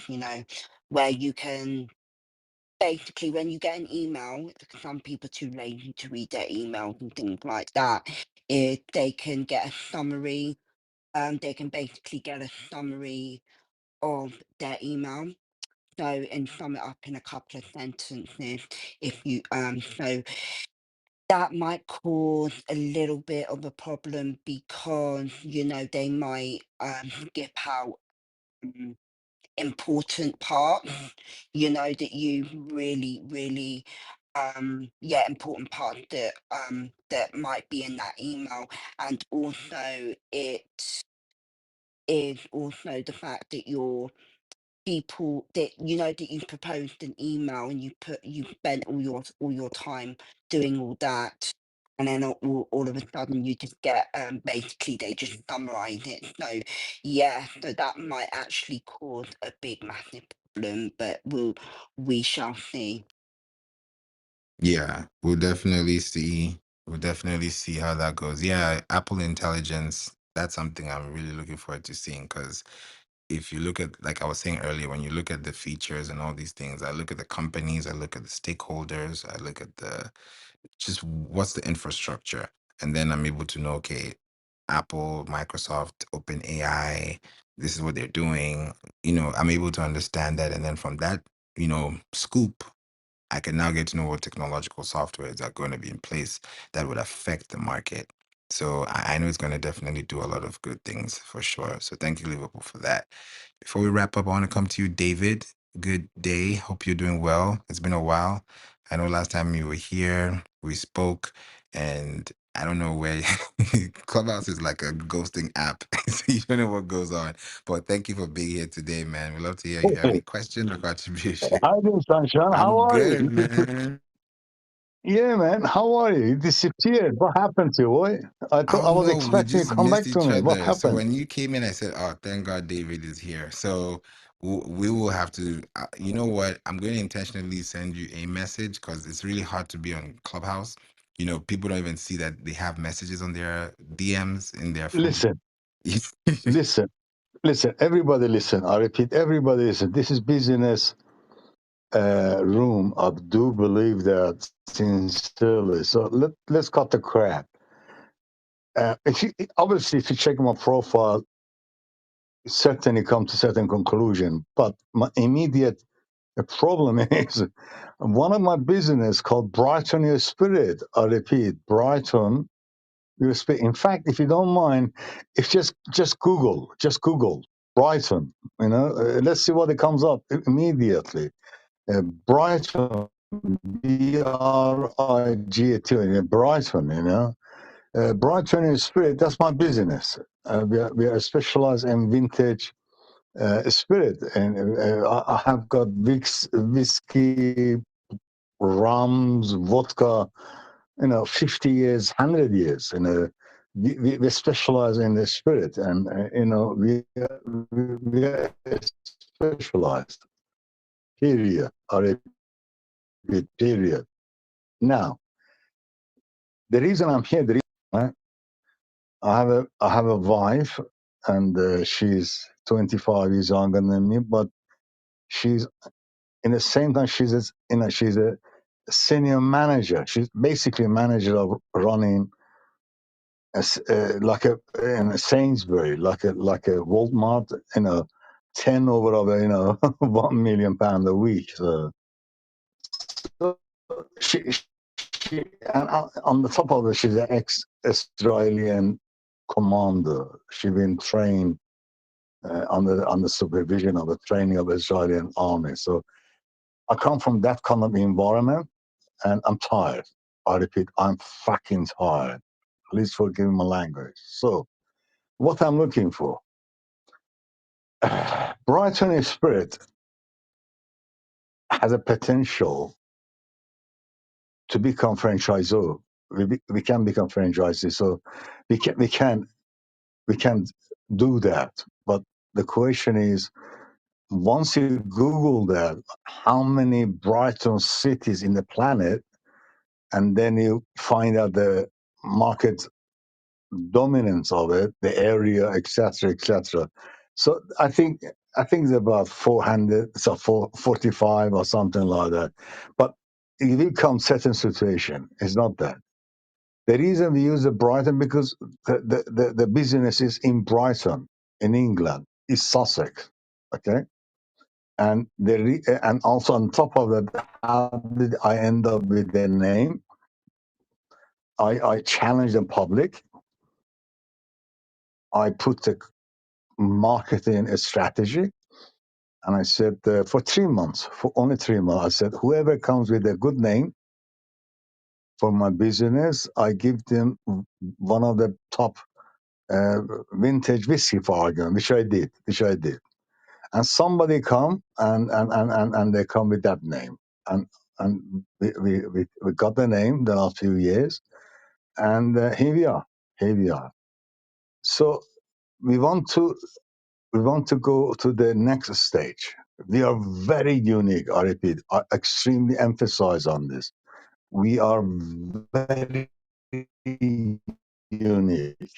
where you can basically, when you get an email, because some people are too lazy to read their emails and things like that, if they can get a summary, they can basically get a summary of their email. So, and sum it up in a couple of sentences. If you so that might cause a little bit of a problem, because they might skip out important parts, that you really, really, important parts that might be in that email. And also it is also the fact that your people, that that you proposed an email and you spent all your time doing all that, and then all of a sudden you just get, basically they just summarize it. So yeah, so that might actually cause a big massive problem, but we shall see. Yeah, we'll definitely see. We'll definitely see how that goes. Yeah, Apple Intelligence That's something I'm really looking forward to seeing, because if you look at, like I was saying earlier, when you look at the features and all these things, I look at the companies, I look at the stakeholders, I look at the just what's the infrastructure, and then I'm able to know, okay, Apple, Microsoft, OpenAI, this is what they're doing. I'm able to understand that, and then from that, scoop, I can now get to know what technological softwares are going to be in place that would affect the market. So I know it's going to definitely do a lot of good things for sure. So thank you, Liverpool, for that. Before we wrap up, I want to come to you, David. Good day. Hope you're doing well. It's been a while. I know last time you were here, we spoke, and I don't know where Clubhouse is like a ghosting app. So you don't know what goes on. But thank you for being here today, man. We'd love to hear if you have any questions or contribution. Hi there, Sunshine. How I'm are you? good, man. Yeah, man. How are you? You disappeared. What happened to you? What? I Oh was no, we expecting you to just come missed back to each me. What other. So happened? when you came in, I said, "Oh, thank God David is here." So we will have to. You know what? I'm going to intentionally send you a message because it's really hard to be on Clubhouse. People don't even see that they have messages on their DMs in their phone. Listen, listen, listen. Everybody listen. I repeat, everybody listen. This is business room. I do believe that sincerely. So let's cut the crap. If you check my profile, certainly come to certain conclusion. But my immediate problem is one of my business called Brighten Your Spirit. I repeat, Brighten Your Spirit. In fact, if you don't mind, if just Google Brighton. Let's see what it comes up immediately. Brighton, Brighton. Brighton. Brighton Your Spirit. That's my business. We are specialized in vintage spirit, and I have got whiskey, rums, vodka, 50 years, 100 years. We specialize in the spirit, and we are specialized. Period. I repeat, period. Now, the reason I'm here, right, I have a wife, and she's 25 years younger than me, but she's in the same time she's a senior manager. She's basically a manager of running like in a Sainsbury, like a Walmart, 10 over of £1 million a week. So she and on the top of it, she's an ex-Australian commander. She's been trained under supervision of the training of the Australian army. So I come from that kind of environment, and I'm tired. I repeat, I'm fucking tired. Please forgive my language. So what I'm looking for, Brighton Spirit has a potential to become franchisor. We can become franchisees, so we can do that. But the question is, once you Google that, how many Brighton cities in the planet, and then you find out the market dominance of it, the area, etc., etc. So I think it's about 400, so 45 or something like that. But it will come certain situation. It's not that. The reason we use the Brighton because the business is in Brighton, in England, is Sussex, okay. And also on top of that, how did I end up with the name? I challenged the public. I put the marketing strategy. And I said, for 3 months, for only 3 months, I said, whoever comes with a good name for my business, I give them one of the top vintage whiskey for argument, which I did. And somebody come and they come with that name. And we got the name the last few years. And here we are. Here we are. So we want to we want to go to the next stage. We are very unique, I repeat. I extremely emphasize on this. We are very unique.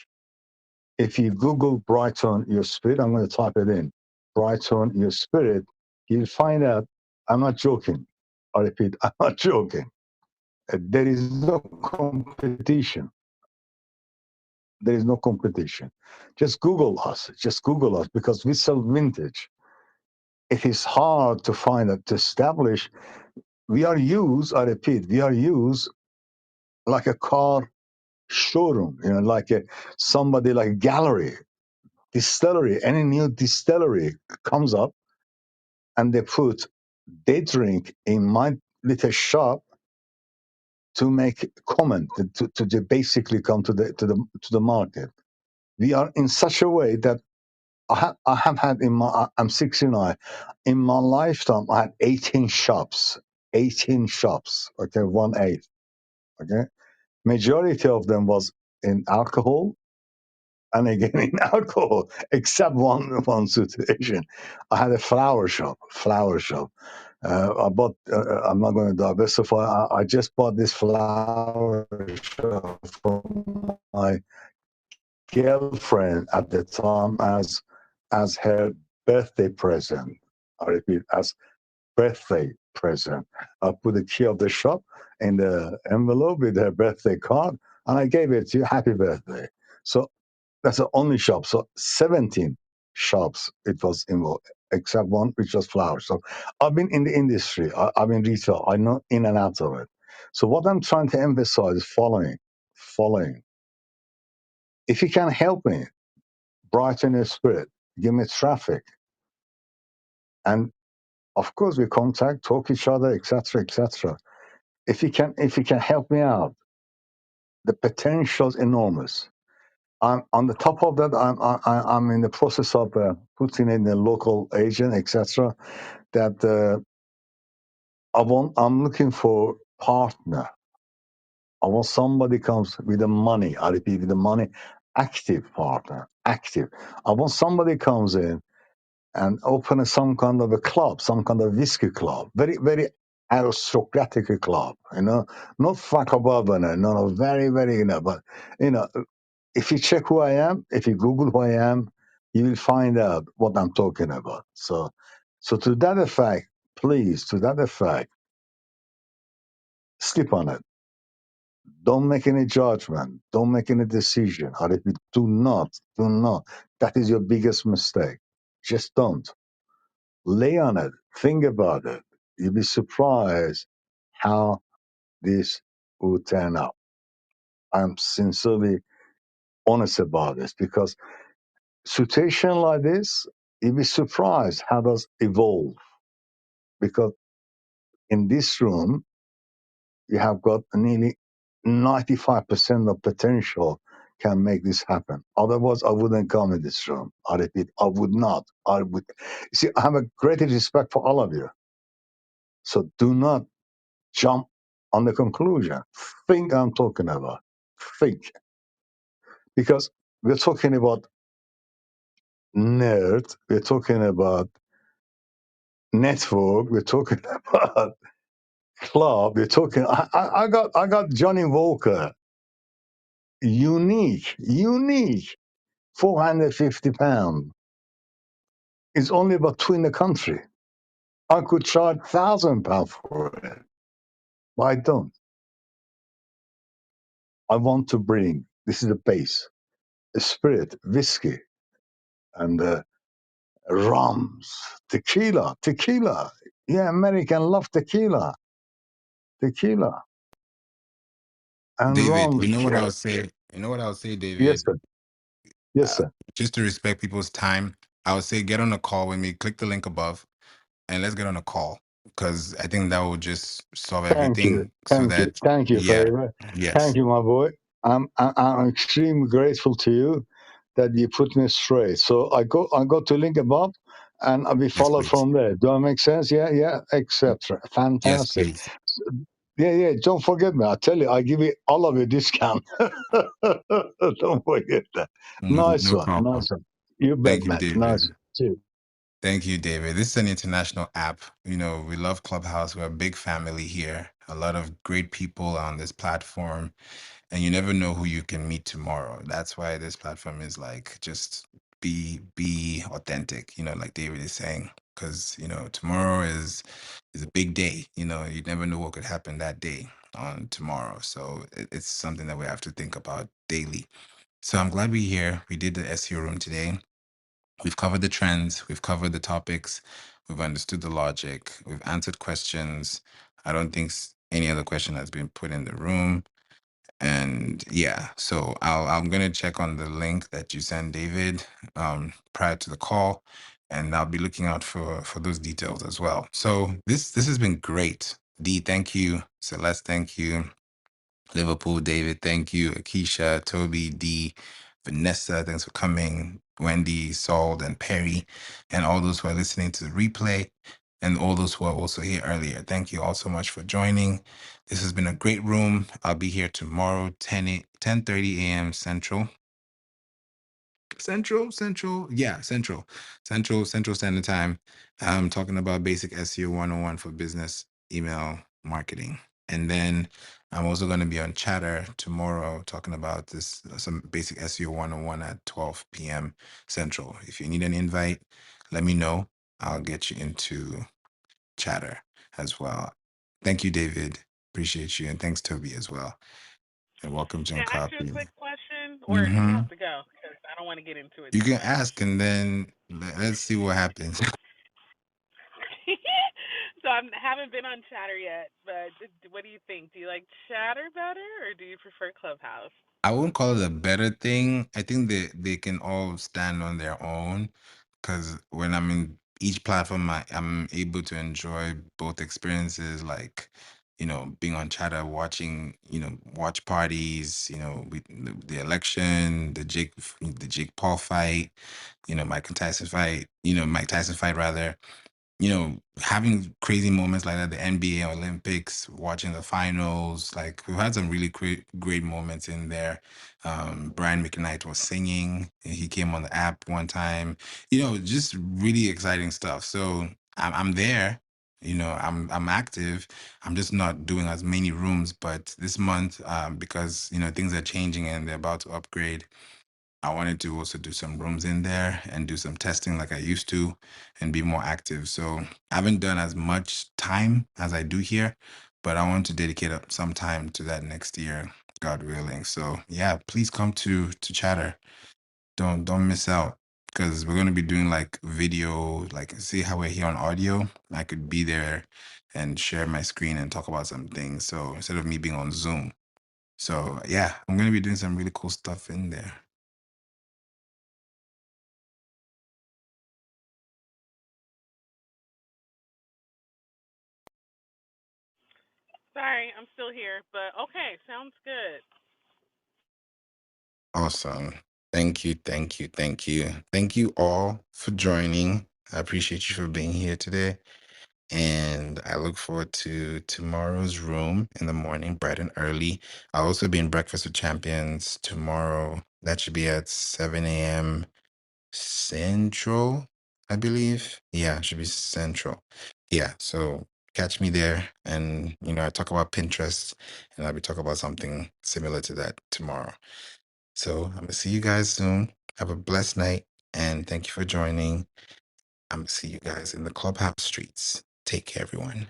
If you Google Brighton Your Spirit, I'm going to type it in. Brighton Your Spirit, you'll find out. I'm not joking. I repeat, I'm not joking. There is no competition. There is no competition. Just Google us. Just Google us because we sell vintage. It is hard to find it, to establish. We are used, I repeat, we are used like a car showroom, like somebody like a gallery, distillery. Any new distillery comes up and they drink in my little shop to make comment, to basically come to the market. We are in such a way that I have had I'm 69. In my lifetime, I had 18 shops. 18 shops. Okay, 1/8. Okay, majority of them was in alcohol, and again in alcohol, except one situation. I had a flower shop. Flower shop. I bought. I'm not going to diversify. I just bought this flower shop from my girlfriend at the time as her birthday present. I repeat, as birthday present. I put the key of the shop in the envelope with her birthday card, and I gave it to you. Happy birthday. So that's the only shop. So 17 shops it was involved, except one which was flowers. So I've been in the industry. I've been retail. I know in and out of it. So what I'm trying to emphasize is following. If you can help me, brighten your spirit, give me traffic, and of course we contact, talk each other, etc., etc. If you can help me out, the potential is enormous. I'm on the top of that. I'm in the process of putting in a local agent, etc. That I'm looking for partner. I want somebody comes with the money. I repeat, with the money, active partner, active. I want somebody comes in and open some kind of a club, some kind of whiskey club, very, very aristocratic club, not fuck above, no, very, very, but, you know, if you check who I am, if you Google who I am, you will find out what I'm talking about. So to that effect, please, to that effect, sleep on it. Don't make any judgment. Don't make any decision. I repeat, do not. That is your biggest mistake. Just don't. Lay on it. Think about it. You'll be surprised how this will turn out. I'm sincerely honest about this because situation like this, you'll be surprised how does evolve. Because in this room, you have got nearly 95% of potential can make this happen. Otherwise, I wouldn't come in this room. I repeat, I would not. I would. You see, I have a great respect for all of you. So do not jump on the conclusion. Think I'm talking about. Think. Because we're talking about nerd, we're talking about network, we're talking about club, we're talking I got Johnny Walker, unique, 450 pounds. It's only about two in the country. I could charge £1,000 for it. But I don't. I want to bring, this is the base, a spirit, whiskey, and rums, tequila. Yeah, American love tequila, and David, rums. you know what I'll say? You know what I'll say, Yes, David? sir. Yes, Uh, sir. just to respect people's time, I would say get on a call with me. Click the link above, and let's get on a call because I think that will just solve Thank you, everything. So that, thank you, yeah, Favor. Thank yes, you, my boy. I'm extremely grateful to you that you put me straight. So I go to link above, and we yes, follow please, from there. Do I make sense? Yeah, etc. yes, Fantastic. please. Yeah. Don't forget me. I tell you, I give you all of a discount. Don't forget that. Nice No one, problem. nice one. You bet, Thank you, man. Nice David. one. Cheers. Thank you, David. This is an international app. We love Clubhouse. We're a big family here. A lot of great people on this platform, and you never know who you can meet tomorrow. That's why this platform is like just be authentic, like David is saying, because tomorrow is a big day. You never know what could happen that day on tomorrow. So it's something that we have to think about daily. So I'm glad we're here. We did the SEO room today. We've covered the trends, we've covered the topics, we've understood the logic, we've answered questions. I don't think any other question has been put in the room. And yeah, so I'm gonna check on the link that you sent, David, prior to the call, and I'll be looking out for those details as well. So this has been great. Dee, thank you. Celeste, thank you. Liverpool, David, thank you. Akeisha, Toby, D, Vanessa, thanks for coming. Wendy, Saul, and Perry, and all those who are listening to the replay, and all those who are also here earlier. Thank you all so much for joining. This has been a great room. I'll be here tomorrow, 10:30 a.m. Central Standard Time. I'm talking about basic SEO 101 for business email marketing. And then I'm also going to be on Chatter tomorrow talking about this, some basic SEO 101 at 12 p.m. Central. If you need an invite, let me know. I'll get you into Chatter as well. Thank you, David. Appreciate you. And thanks, Toby, as well. And welcome, Can Jim I ask you a Coffey. quick question, or do you Mm-hmm. have to go? Because I don't want to get into it You too can much. ask, and then let's see what happens. So I haven't been on Chatter yet, but what do you think? Do you like Chatter better, or do you prefer Clubhouse? I wouldn't call it a better thing. I think they can all stand on their own, because when I'm in each platform, I'm able to enjoy both experiences, like, being on Chatter, watching, watch parties, with the election, the Jake Paul fight, Mike Tyson fight rather, having crazy moments like that, the NBA Olympics, watching the finals, like we've had some really great moments in there. Brian McKnight was singing. He came on the app one time. Just really exciting stuff. So I'm there. I'm active. I'm just not doing as many rooms. But this month, because things are changing and they're about to upgrade, I wanted to also do some rooms in there and do some testing like I used to and be more active. So I haven't done as much time as I do here, but I want to dedicate up some time to that next year, God willing. So yeah, please come to Chatter. Don't miss out, because we're gonna be doing like video, like see how we're here on audio. I could be there and share my screen and talk about some things. So instead of me being on Zoom. So yeah, I'm gonna be doing some really cool stuff in there. Sorry, I'm still here, but okay, sounds good. Awesome. Thank you, thank you, thank you. Thank you all for joining. I appreciate you for being here today. And I look forward to tomorrow's room in the morning, bright and early. I'll also be in Breakfast with Champions tomorrow. That should be at 7 a.m. Central, I believe. Yeah, it should be Central. Yeah, so catch me there. And, I talk about Pinterest, and I'll be talking about something similar to that tomorrow. So I'm going to see you guys soon. Have a blessed night, and thank you for joining. I'm going to see you guys in the clubhouse streets. Take care, everyone.